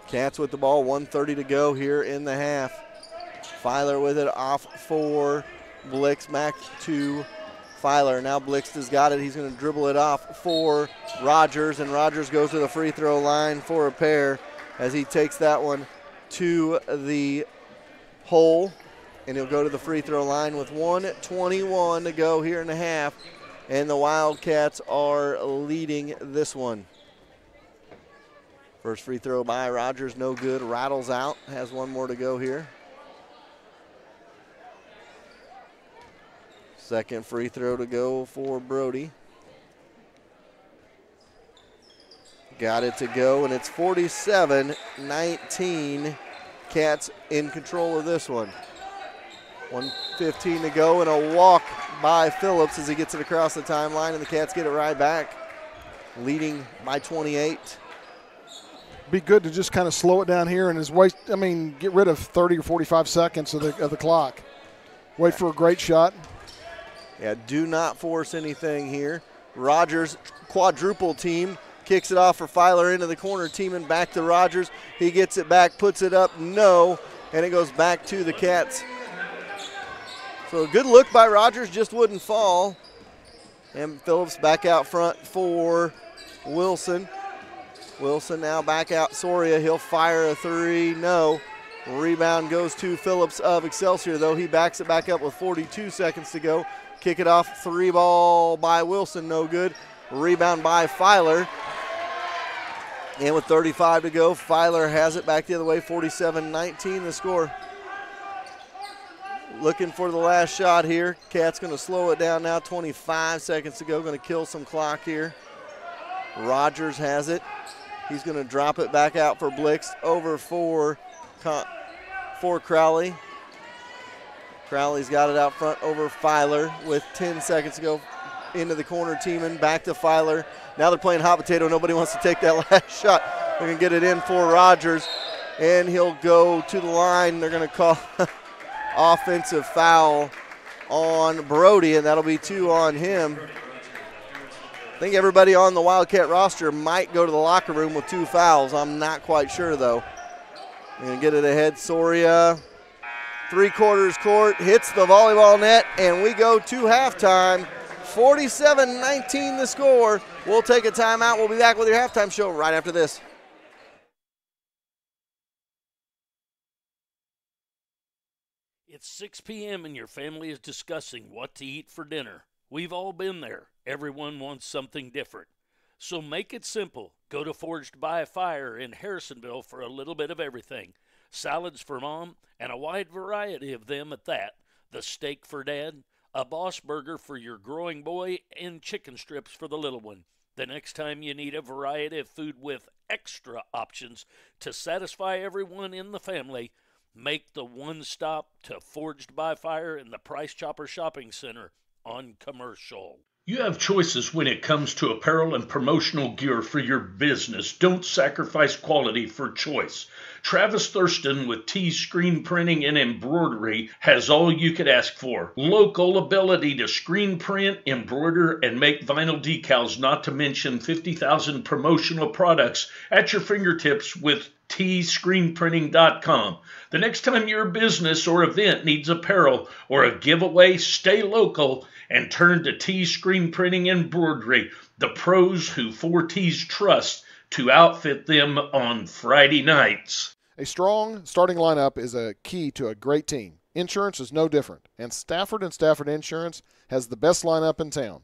Cats with the ball, 1:30 to go here in the half. Filer with it off for Blixt, back to Filer. Now Blixt has got it. He's going to dribble it off for Rogers, and Rogers goes to the free throw line for a pair as he takes that one to the hole, and he'll go to the free throw line with 1:21 to go here in the half, and the Wildcats are leading this one. First free throw by Rogers, no good, rattles out, has one more to go here. Second free throw to go for Brody. Got it to go, and it's 47-19. Cats in control of this one. 1:15 to go, and a walk by Phillips as he gets it across the timeline, and the Cats get it right back, leading by 28. Be good to just kind of slow it down here and get rid of 30 or 45 seconds of the clock. Wait for a great shot. Yeah, do not force anything here. Rogers, quadruple team, kicks it off for Filer into the corner. Tiemann back to Rogers. He gets it back, puts it up, no, and it goes back to the Cats. So a good look by Rogers, just wouldn't fall. And Phillips back out front for Wilson. Wilson now back out Soria. He'll fire a three, no. Rebound goes to Phillips of Excelsior, though. He backs it back up with 42 seconds to go. Kick it off, three ball by Wilson, no good. Rebound by Filer. And with 35 to go, Filer has it back the other way, 47-19 the score. Looking for the last shot here. Cat's going to slow it down now, 25 seconds to go. Going to kill some clock here. Rogers has it. He's going to drop it back out for Blixt, over for Crowley. Crowley's got it out front over Filer with 10 seconds to go. Into the corner, Tiemann, back to Filer. Now they're playing hot potato. Nobody wants to take that last shot. They're going to get it in for Rogers, and he'll go to the line. They're going to call offensive foul on Brody, and that'll be 2 on him. I think everybody on the Wildcat roster might go to the locker room with 2 fouls. I'm not quite sure, though. They're going to get it ahead. Soria, three-quarters court, hits the volleyball net, and we go to halftime. 47-19 the score. We'll take a timeout. We'll be back with your halftime show right after this. It's 6 p.m. and your family is discussing what to eat for dinner. We've all been there. Everyone wants something different. So make it simple. Go to Forged by Fire in Harrisonville for a little bit of everything. Salads for mom, and a wide variety of them at that. The steak for dad, a Boss Burger for your growing boy, and chicken strips for the little one. The next time you need a variety of food with extra options to satisfy everyone in the family, make the one stop to Forged by Fire in the Price Chopper Shopping Center on Commercial. You have choices when it comes to apparel and promotional gear for your business. Don't sacrifice quality for choice. Travis Thurston with T Screen Printing and Embroidery has all you could ask for. Local ability to screen print, embroider, and make vinyl decals, not to mention 50,000 promotional products at your fingertips with tscreenprinting.com. The next time your business or event needs apparel or a giveaway, stay local and turn to T Screen Printing and Embroidery, the pros who 4Ts trust to outfit them on Friday nights. A strong starting lineup is a key to a great team. Insurance is no different, and Stafford & Stafford Insurance has the best lineup in town.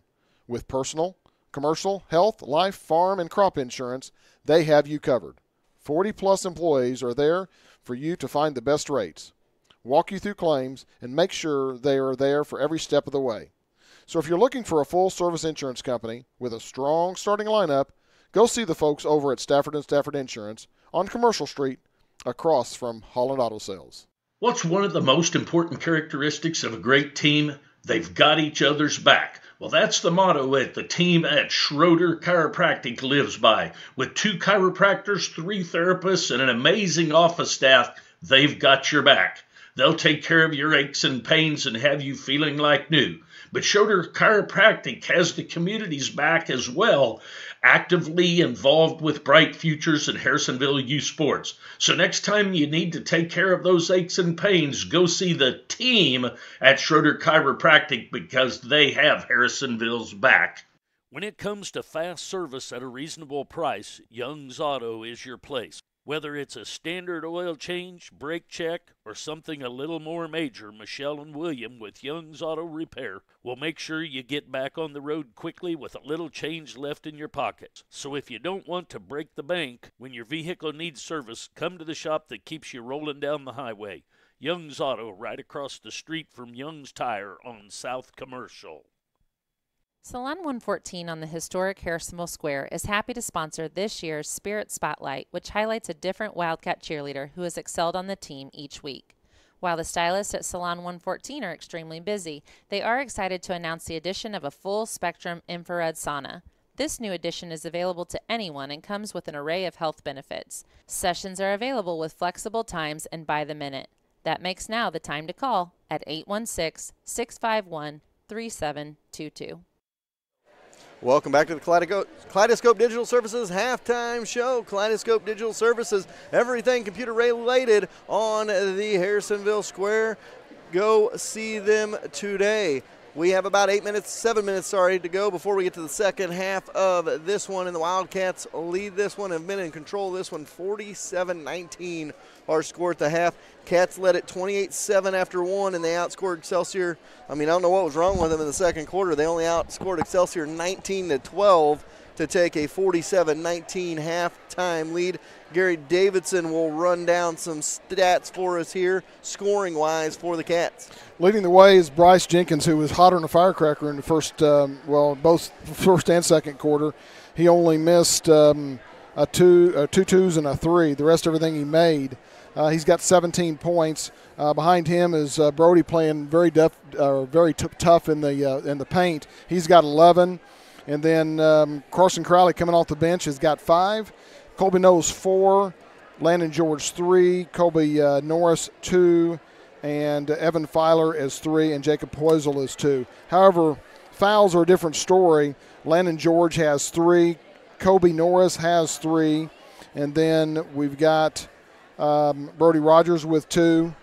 With personal, commercial, health, life, farm, and crop insurance, they have you covered. 40-plus employees are there for you to find the best rates, walk you through claims, and make sure they are there for every step of the way. So if you're looking for a full-service insurance company with a strong starting lineup, go see the folks over at Stafford & Stafford Insurance on Commercial Street across from Holland Auto Sales. What's one of the most important characteristics of a great team? They've got each other's back. Well, that's the motto that the team at Schroeder Chiropractic lives by. With 2 chiropractors, 3 therapists, and an amazing office staff, they've got your back. They'll take care of your aches and pains and have you feeling like new. But Schroeder Chiropractic has the community's back as well, actively involved with Bright Futures and Harrisonville Youth Sports. So next time you need to take care of those aches and pains, go see the team at Schroeder Chiropractic because they have Harrisonville's back. When it comes to fast service at a reasonable price, Young's Auto is your place. Whether it's a standard oil change, brake check, or something a little more major, Michelle and William with Young's Auto Repair will make sure you get back on the road quickly with a little change left in your pockets. So if you don't want to break the bank when your vehicle needs service, come to the shop that keeps you rolling down the highway. Young's Auto, right across the street from Young's Tire on South Commercial. Salon 114 on the historic Harrisonville Square is happy to sponsor this year's Spirit Spotlight, which highlights a different Wildcat cheerleader who has excelled on the team each week. While the stylists at Salon 114 are extremely busy, they are excited to announce the addition of a full-spectrum infrared sauna. This new addition is available to anyone and comes with an array of health benefits. Sessions are available with flexible times and by the minute. That makes now the time to call at 816-651-3722. Welcome back to the Kaleidoscope Digital Services halftime show. Kaleidoscope Digital Services, everything computer related on the Harrisonville Square. Go see them today. We have about 7 minutes to go before we get to the second half of this one, and the Wildcats lead this one, have been in control of this one, 47-19 our score at the half. Cats led it 28-7 after one, and they outscored Excelsior. I don't know what was wrong with them in the second quarter. They only outscored Excelsior 19-12 to take a 47-19 halftime lead. Gary Davidson will run down some stats for us here, scoring-wise for the Cats. Leading the way is Bryce Jenkins, who was hotter than a firecracker in the both first and second quarter. He only missed two twos and a three. The rest of everything he made. He's got 17 points. Behind him is Brody playing very tough in the paint. He's got 11. And then Carson Crowley coming off the bench has got 5. Colby Knowles 4. Landon George 3. Colby Norris 2. And Evan Filer is 3. And Jacob Poisel is 2. However, fouls are a different story. Landon George has 3. Colby Norris has 3. And then we've got Brody Rogers with 2.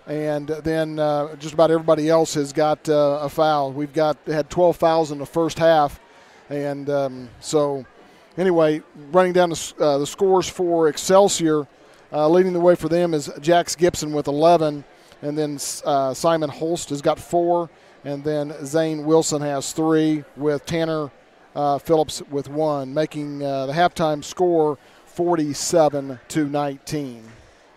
And then just about everybody else has got a foul. We've had 12 fouls in the first half. And so anyway, running down the scores for Excelsior, leading the way for them is Jax Gibson with 11. And then Simon Holst has got 4. And then Zane Wilson has 3 with Tanner Phillips with 1, making the halftime score 47-19.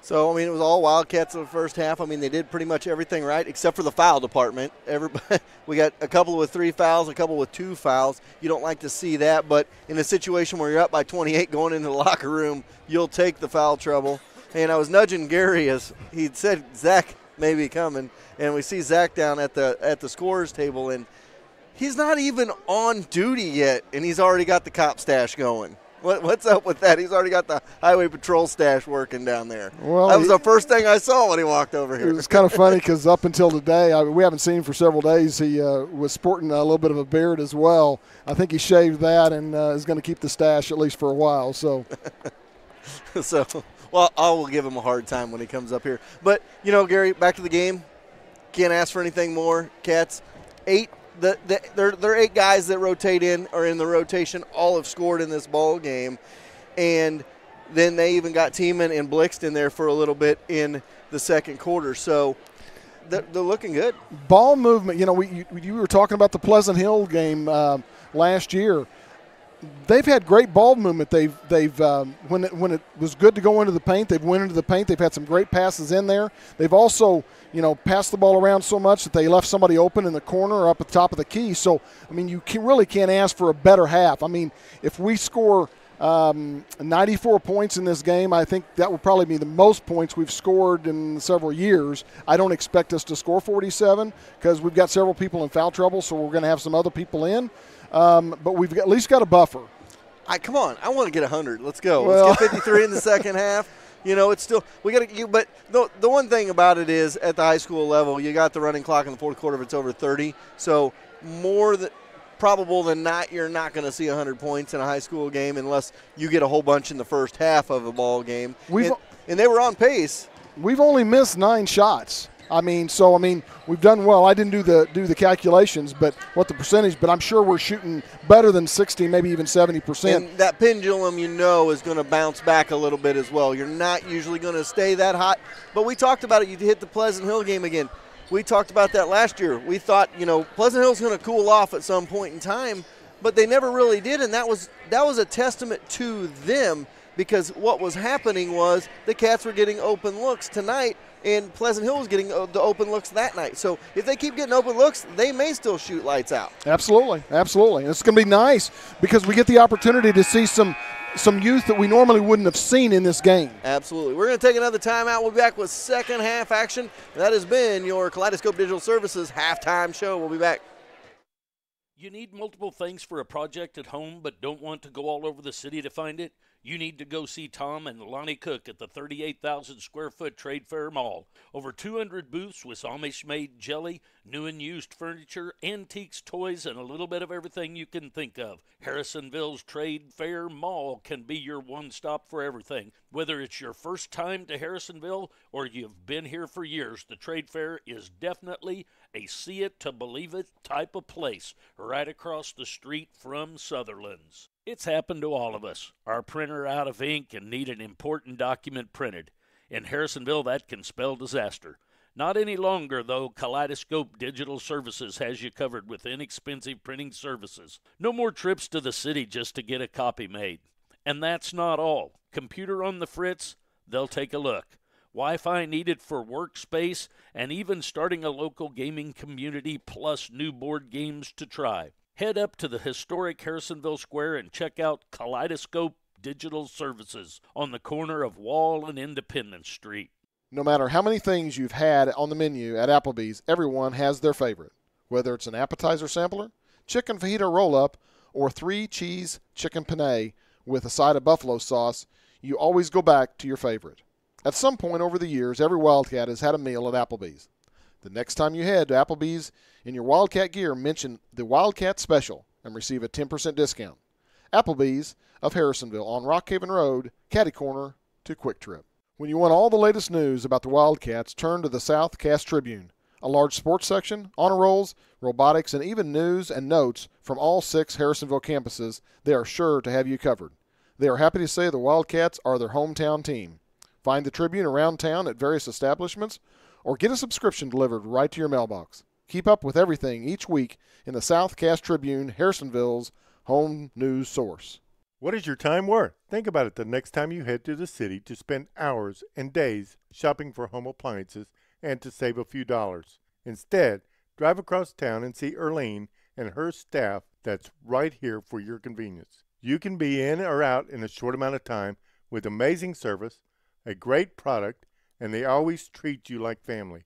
So, it was all Wildcats in the first half. They did pretty much everything right except for the foul department. We got a couple with 3 fouls, a couple with 2 fouls. You don't like to see that, but in a situation where you're up by 28 going into the locker room, you'll take the foul trouble. And I was nudging Gary as he said Zach may be coming, and we see Zach down at the scorers table, and he's not even on duty yet, and he's already got the cop stash going. What's up with that? He's already got the highway patrol stash working down there. Well, that was the first thing I saw when he walked over here. It was kind of funny because up until today, we haven't seen him for several days. He was sporting a little bit of a beard as well. I think he shaved that and is going to keep the stash at least for a while. So, well, I will give him a hard time when he comes up here. But, Gary, back to the game. Can't ask for anything more. Cats, 8. There are 8 guys that rotate in or in the rotation. All have scored in this ball game, and then they even got Tiemann and Blixt in there for a little bit in the second quarter. So they're looking good. Ball movement. You were talking about the Pleasant Hill game last year. They've had great ball movement. They've when it was good to go into the paint, they've went into the paint. They've had some great passes in there. They've also passed the ball around so much that they left somebody open in the corner or up at the top of the key. So, you really can't ask for a better half. If we score 94 points in this game. I think that will probably be the most points we've scored in several years. I don't expect us to score 47 because we've got several people in foul trouble, so we're going to have some other people in. But we've at least got a buffer. Come on, I want to get 100. Let's go. Well, Let's get 53 in the second half. You know, it's still we got to. But the one thing about it is, at the high school level, you got the running clock in the fourth quarter if it's over 30. So more than probable than not, you're not going to see 100 points in a high school game unless you get a whole bunch in the first half of a ball game. And they were on pace. We've only missed 9 shots. We've done well. I didn't do the calculations, but what the percentage, but I'm sure we're shooting better than 60, maybe even 70%. And that pendulum, is going to bounce back a little bit as well. You're not usually going to stay that hot, but we talked about it. You hit the Pleasant Hill game again. We talked about that last year. We thought, Pleasant Hill's going to cool off at some point in time, but they never really did, and that was a testament to them because what was happening was the Cats were getting open looks tonight, and Pleasant Hill was getting the open looks that night. So if they keep getting open looks, they may still shoot lights out. Absolutely. And it's going to be nice because we get the opportunity to see some youth that we normally wouldn't have seen in this game. Absolutely. We're going to take another timeout. We'll be back with second half action. That has been your Kaleidoscope Digital Services halftime show. We'll be back. You need multiple things for a project at home but don't want to go all over the city to find it? You need to go see Tom and Lonnie Cook at the 38,000 square foot Trade Fair Mall. Over 200 booths with Amish-made jelly, new and used furniture, antiques, toys, and a little bit of everything you can think of. Harrisonville's Trade Fair Mall can be your one-stop for everything. Whether it's your first time to Harrisonville or you've been here for years, the Trade Fair is definitely a see-it-to-believe-it type of place right across the street from Sutherland's. It's happened to all of us. Our printer out of ink and need an important document printed. In Harrisonville, that can spell disaster. Not any longer, though. Kaleidoscope Digital Services has you covered with inexpensive printing services. No more trips to the city just to get a copy made. And that's not all. Computer on the fritz, they'll take a look. Wi-Fi needed for workspace, and even starting a local gaming community plus new board games to try. Head up to the historic Harrisonville Square and check out Kaleidoscope Digital Services on the corner of Wall and Independence Street. No matter how many things you've had on the menu at Applebee's, everyone has their favorite. Whether it's an appetizer sampler, chicken fajita roll-up, or 3-cheese chicken penne with a side of buffalo sauce, you always go back to your favorite. At some point over the years, every Wildcat has had a meal at Applebee's. The next time you head to Applebee's in your Wildcat gear, mention the Wildcat Special and receive a 10% discount. Applebee's of Harrisonville on Rockhaven Road, catty corner to Quick Trip. When you want all the latest news about the Wildcats, turn to the South Cass Tribune. A large sports section, honor rolls, robotics, and even news and notes from all 6 Harrisonville campuses. They are sure to have you covered. They are happy to say the Wildcats are their hometown team. Find the Tribune around town at various establishments or get a subscription delivered right to your mailbox. Keep up with everything each week in the South Cass Tribune, Harrisonville's home news source. What is your time worth? Think about it the next time you head to the city to spend hours and days shopping for home appliances and to save a few dollars. Instead, drive across town and see Erlene and her staff that's right here for your convenience. You can be in or out in a short amount of time with amazing service, a great product, and they always treat you like family.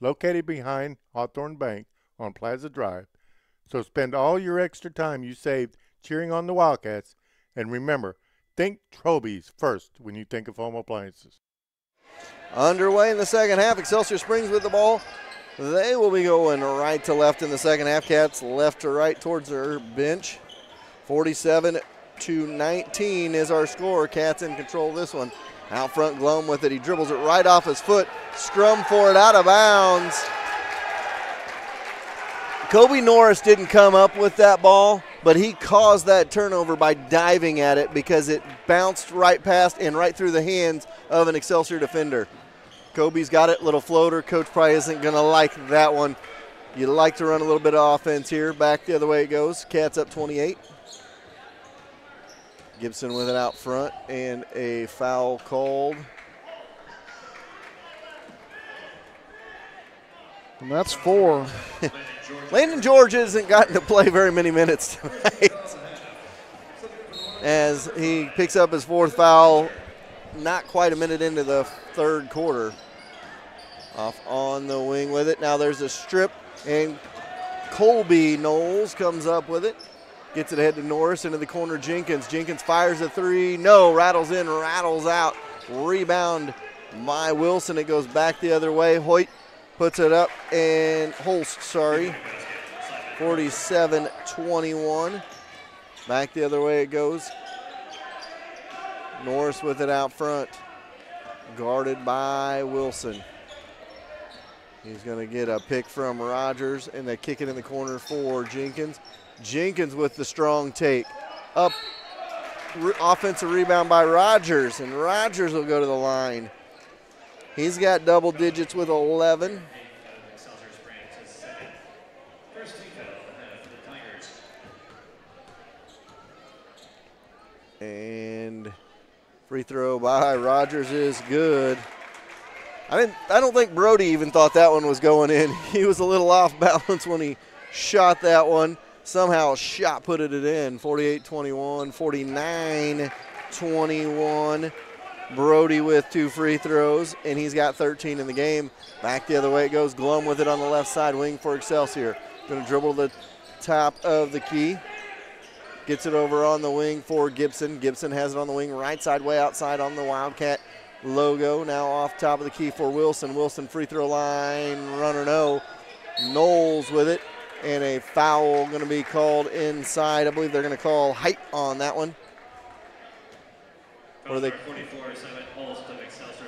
Located behind Hawthorne Bank on Plaza Drive, so spend all your extra time you saved cheering on the Wildcats, and remember, think Trobies first when you think of home appliances. Underway in the second half, Excelsior Springs with the ball. They will be going right to left in the second half. Cats left to right towards their bench. 47-19 is our score. Cats in control of this one. Out front, Glom with it. He dribbles it right off his foot. Scrum for it out of bounds. Kobe Norris didn't come up with that ball, but he caused that turnover by diving at it because it bounced right past and right through the hands of an Excelsior defender. Kobe's got it, little floater. Coach probably isn't going to like that one. You'd like to run a little bit of offense here. Back the other way it goes. Cats up 28. Gibson with it out front and a foul called. And that's 4. Landon George hasn't gotten to play very many minutes tonight. as he picks up his 4th foul not quite a minute into the 3rd quarter. Off on the wing with it. Now there's a strip, and Colby Knowles comes up with it. Gets it ahead to Norris, into the corner, Jenkins. Jenkins fires a 3. No, rattles in, rattles out. Rebound by Wilson. It goes back the other way. Hoyt puts it up, and Holst, 47-21. Back the other way it goes. Norris with it out front. Guarded by Wilson. He's going to get a pick from Rogers, and they kick it in the corner for Jenkins. Jenkins with the strong take. Up, offensive rebound by Rogers, and Rogers will go to the line. He's got double digits with 11. And free throw by Rogers is good. I don't think Brody even thought that one was going in. He was a little off balance when he shot that one. Somehow shot putted it in. 48-21, 49-21. Brody with 2 free throws, and he's got 13 in the game. Back the other way it goes. Glum with it on the left side, wing for Excelsior. Going to dribble the top of the key. Gets it over on the wing for Gibson. Gibson has it on the wing right side, way outside on the Wildcat logo. Now off top of the key for Wilson. Wilson free throw line, runner no. Knowles with it, and a foul going to be called inside. I believe they're going to call height on that one. Or they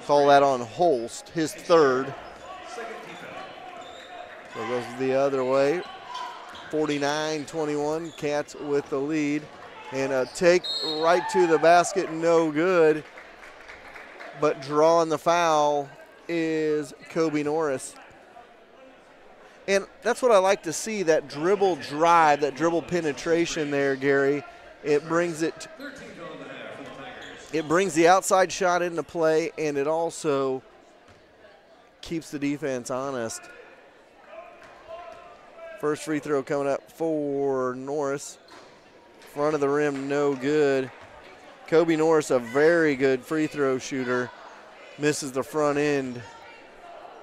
call that on Holst, his 3rd. So it goes the other way. 49-21, Cats with the lead. And a take right to the basket, no good. But drawing the foul is Kobe Norris. And that's what I like to see, that dribble drive, that dribble penetration there, Gary. It brings the outside shot into play, and it also keeps the defense honest. First free throw coming up for Norris. Front of the rim, no good. Kobe Norris, a very good free throw shooter, misses the front end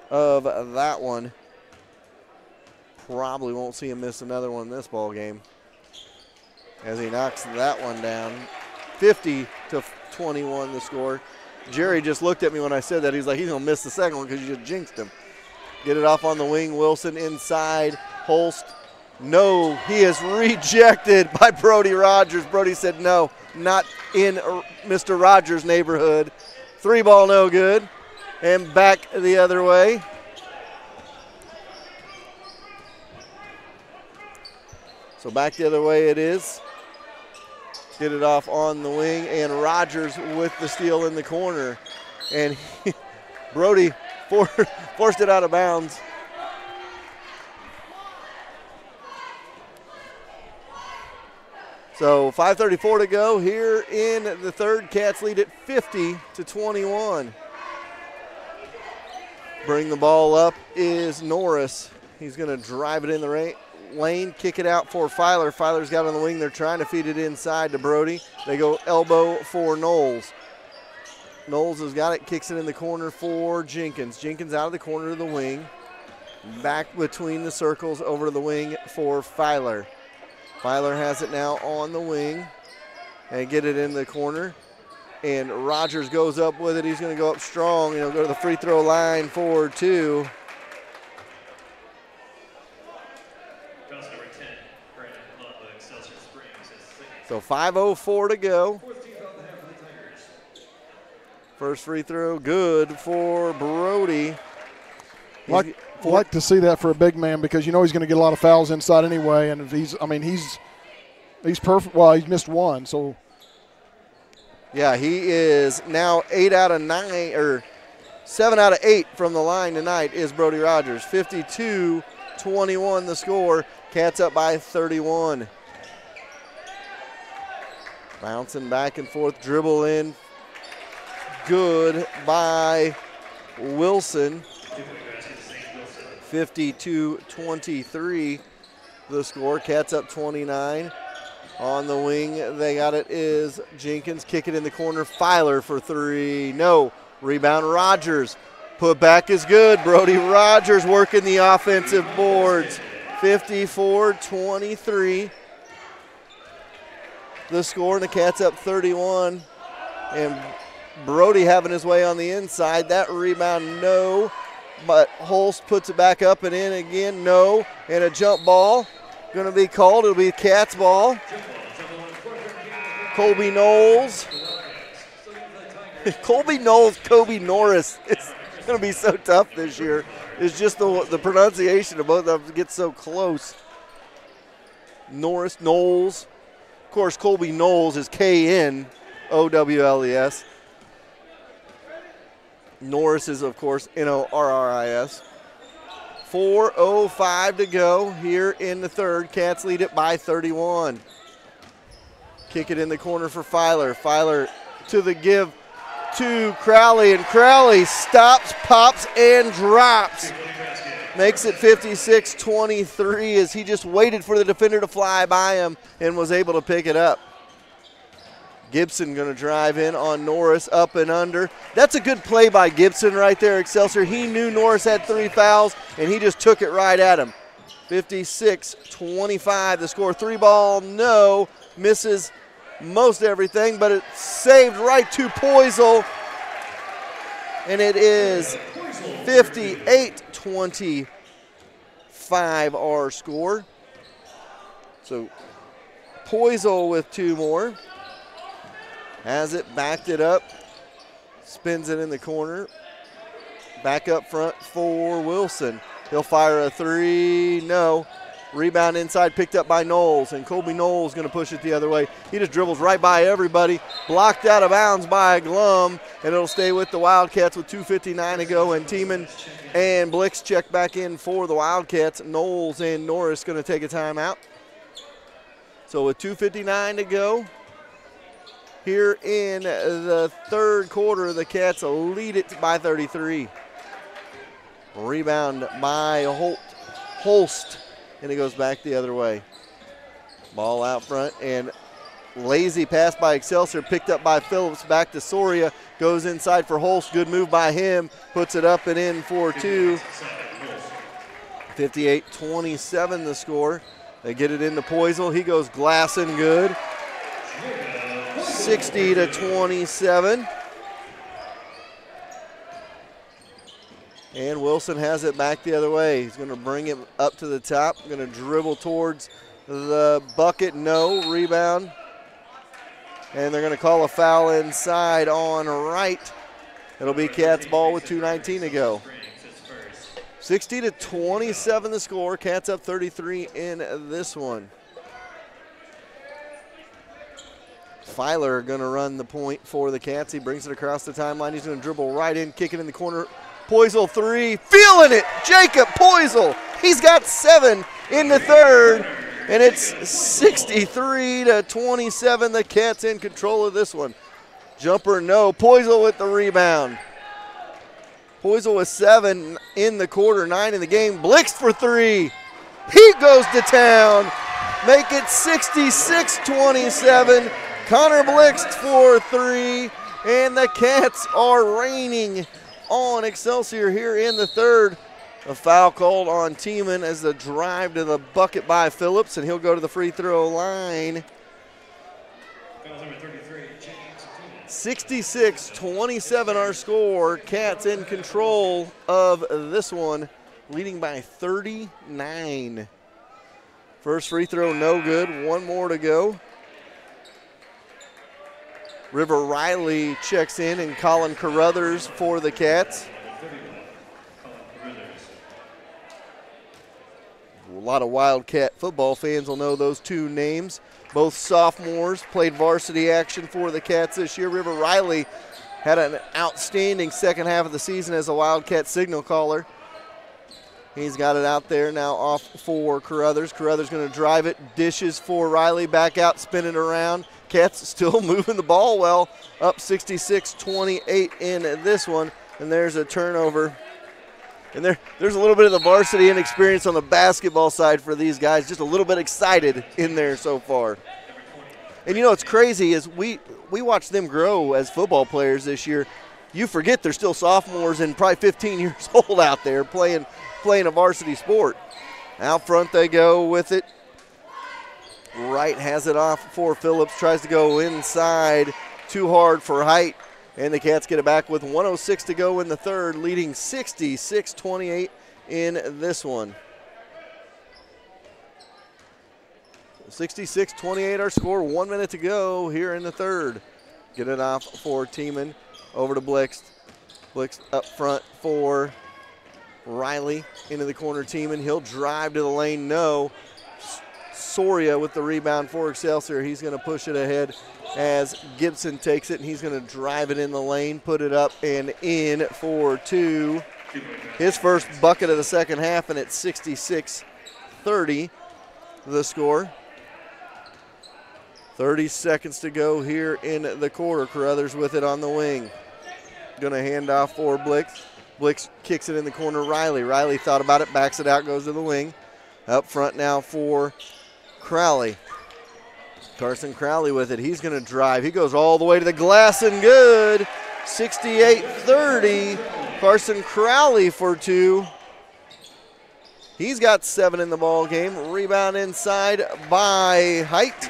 of that one. Probably won't see him miss another one in this ball game as he knocks that one down. 50-21 the score. Jerry just looked at me when I said that. He's like, he's going to miss the second one because you just jinxed him. Get it off on the wing. Wilson inside. Holst. No, he is rejected by Brody Rogers. Brody said no, not in Mr. Rogers' neighborhood. 3 ball, no good. And back the other way. So back the other way it is. Get it off on the wing, and Rogers with the steal in the corner. And Brody forced it out of bounds. So 5:34 to go here in the 3rd. Cats lead at 50-21. Bring the ball up is Norris. He's going to drive it in the lane, kick it out for Filer. Filer's got on the wing. They're trying to feed it inside to Brody. They go elbow for Knowles. Knowles has got it, kicks it in the corner for Jenkins. Jenkins out of the corner of the wing. Back between the circles over to the wing for Filer. Filer has it now on the wing and get it in the corner. And Rogers goes up with it. He's going to go up strong. He'll go to the free throw line for 2. So 5:04 to go. First free throw good for Brody. Like to see that for a big man because you know he's going to get a lot of fouls inside anyway, and he's perfect. Well, he's missed 1, so yeah, he is now 8 out of 9 or 7 out of 8 from the line tonight is Brody Rogers. 52-21 the score. Cats up by 31. Bouncing back and forth, dribble in. Good by Wilson. 52-23 the score. Cats up 29. On the wing, they got it is Jenkins. Kick it in the corner. Filer for three. No. Rebound Rogers. Put back is good. Brody Rogers working the offensive boards. 54-23. The score, and the Cats up 31. And Brody having his way on the inside. That rebound, no. But Holst puts it back up and in again, no. And a jump ball going to be called. It'll be Cats ball. Colby Knowles. Colby Knowles, Kobe Norris. It's going to be so tough this year. It's just the pronunciation of both of them gets so close. Norris, Knowles. Of course, Colby Knowles is Knowles. Norris is, of course, Norris. 4:05 to go here in the third. Cats lead it by 31. Kick it in the corner for Filer. Filer to the give to Crowley, and Crowley stops, pops, and drops. Makes it 56-23 as he just waited for the defender to fly by him and was able to pick it up. Gibson going to drive in on Norris, up and under. That's a good play by Gibson right there, Excelsior. He knew Norris had 3 fouls, and he just took it right at him. 56-25, the score. 3-ball, no. Misses most everything, but it's saved right to Poisel. And it is 58-25 our score. So Poisel with 2 more. Has it, backed it up, spins it in the corner. Back up front for Wilson. He'll fire a 3, no. Rebound inside, picked up by Knowles, and Colby Knowles going to push it the other way. He just dribbles right by everybody, blocked out of bounds by Glum, and it'll stay with the Wildcats with 2:59 to go, and Tiemann and Blix check back in for the Wildcats. Knowles and Norris going to take a timeout. So with 2:59 to go, here in the third quarter, the Cats lead it by 33. Rebound by Holst, and it goes back the other way. Ball out front, and lazy pass by Excelsior, picked up by Phillips, back to Soria, goes inside for Holst. Good move by him, puts it up and in for 2. 58-27 the score. They get it into Poisel. He goes glassing good. 60-27. And Wilson has it back the other way. He's going to bring it up to the top. Going to dribble towards the bucket. No. Rebound. And they're going to call a foul inside on right. It'll be Cats ball with 2:19 to go. 60-27 the score. Cats up 33 in this one. Filer going to run the point for the Cats. He brings it across the timeline. He's going to dribble right in, kick it in the corner. Poisel 3, feeling it. Jacob Poisel. He's got 7 in the third, and it's 63-27. The Cats in control of this one. Jumper, no. Poisel with the rebound. Poisel with 7 in the quarter, 9 in the game. Blix for 3. He goes to town. Make it 66-27. Connor Blix for 3, and the Cats are reigning on Excelsior here in the third. A foul called on Tiemann as the drive to the bucket by Phillips, and he'll go to the free throw line. 66-27 our score. Cats in control of this one, leading by 39. First free throw no good, 1 more to go. River Riley checks in, and Colin Carruthers for the Cats. A lot of Wildcat football fans will know those 2 names. Both sophomores played varsity action for the Cats this year. River Riley had an outstanding second half of the season as a Wildcat signal caller. He's got it out there now off for Carruthers. Carruthers going to drive it, dishes for Riley, back out, spin it around. Cats still moving the ball well, up 66-28 in this one. And there's a turnover. And there's a little bit of the varsity inexperience on the basketball side for these guys. Just a little bit excited in there so far. And you know what's crazy is we watched them grow as football players this year. You forget they're still sophomores and probably 15 years old out there playing a varsity sport. Out front they go with it. Wright has it off for Phillips, tries to go inside, too hard for Height, and the Cats get it back with 1:06 to go in the third, leading 66-28 in this one. 66-28 our score, 1 minute to go here in the third. Get it off for Tiemann, over to Blix. Blix up front for Riley, into the corner Tiemann. He'll drive to the lane, no. Soria with the rebound for Excelsior. He's going to push it ahead as Gibson takes it, and he's going to drive it in the lane, put it up and in for two. His first bucket of the second half, and it's 66-30 the score. 30 seconds to go here in the quarter. Carruthers with it on the wing. Going to hand off for Blix. Blix kicks it in the corner. Riley thought about it, backs it out, goes to the wing. Up front now for Crowley. Carson Crowley with it. He's going to drive. He goes all the way to the glass and good. 68-30. Carson Crowley for two. He's got 7 in the ball game. Rebound inside by Height.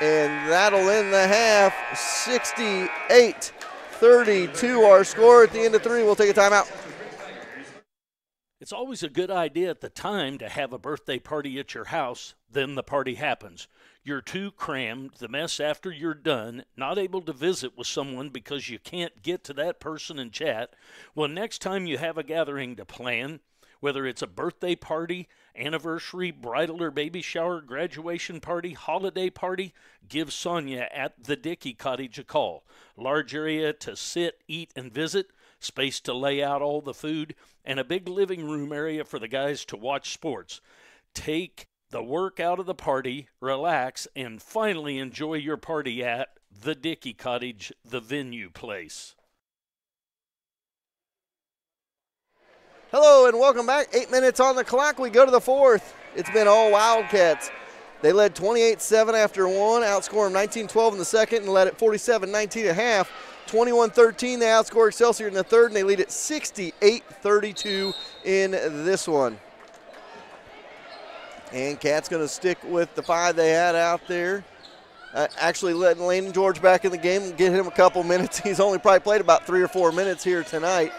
And that'll end the half. 68-32 our score. At the end of 3, we'll take a timeout. It's always a good idea at the time to have a birthday party at your house, then the party happens. You're too crammed, the mess after you're done, not able to visit with someone because you can't get to that person and chat. Well, next time you have a gathering to plan, whether it's a birthday party, anniversary, bridal or baby shower, graduation party, holiday party, give Sonia at the Dickey Cottage a call. Large area to sit, eat, and visit, space to lay out all the food, and a big living room area for the guys to watch sports. Take the work out of the party, relax, and finally enjoy your party at the Dickey Cottage, the venue place. Hello and welcome back. 8 minutes on the clock. We go to the fourth. It's been all Wildcats. They led 28-7 after one, outscored them 19-12 in the second, and led at 47-19 at half. 21-13, they outscore Excelsior in the third, and they lead at 68-32 in this one. And Cat's going to stick with the 5 they had out there. Actually letting Landon George back in the game and get him a couple minutes. He's only probably played about 3 or 4 minutes here tonight.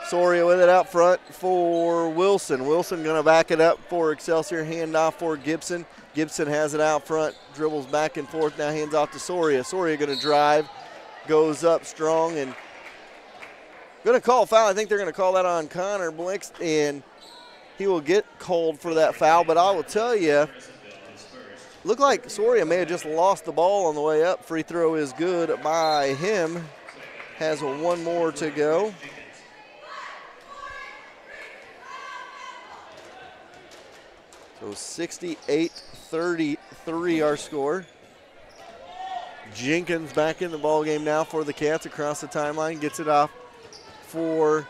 Soria with it out front for Wilson. Wilson going to back it up for Excelsior, hand off for Gibson. Gibson has it out front, dribbles back and forth, now hands off to Soria. Soria going to drive. Goes up strong and going to call a foul. I think they're going to call that on Connor Blix, and he will get called for that foul. But I will tell you, looked like Soria may have just lost the ball on the way up. Free throw is good by him. Has 1 more to go. So 68-33 our score. Jenkins back in the ball game now for the Cats across the timeline. Gets it off for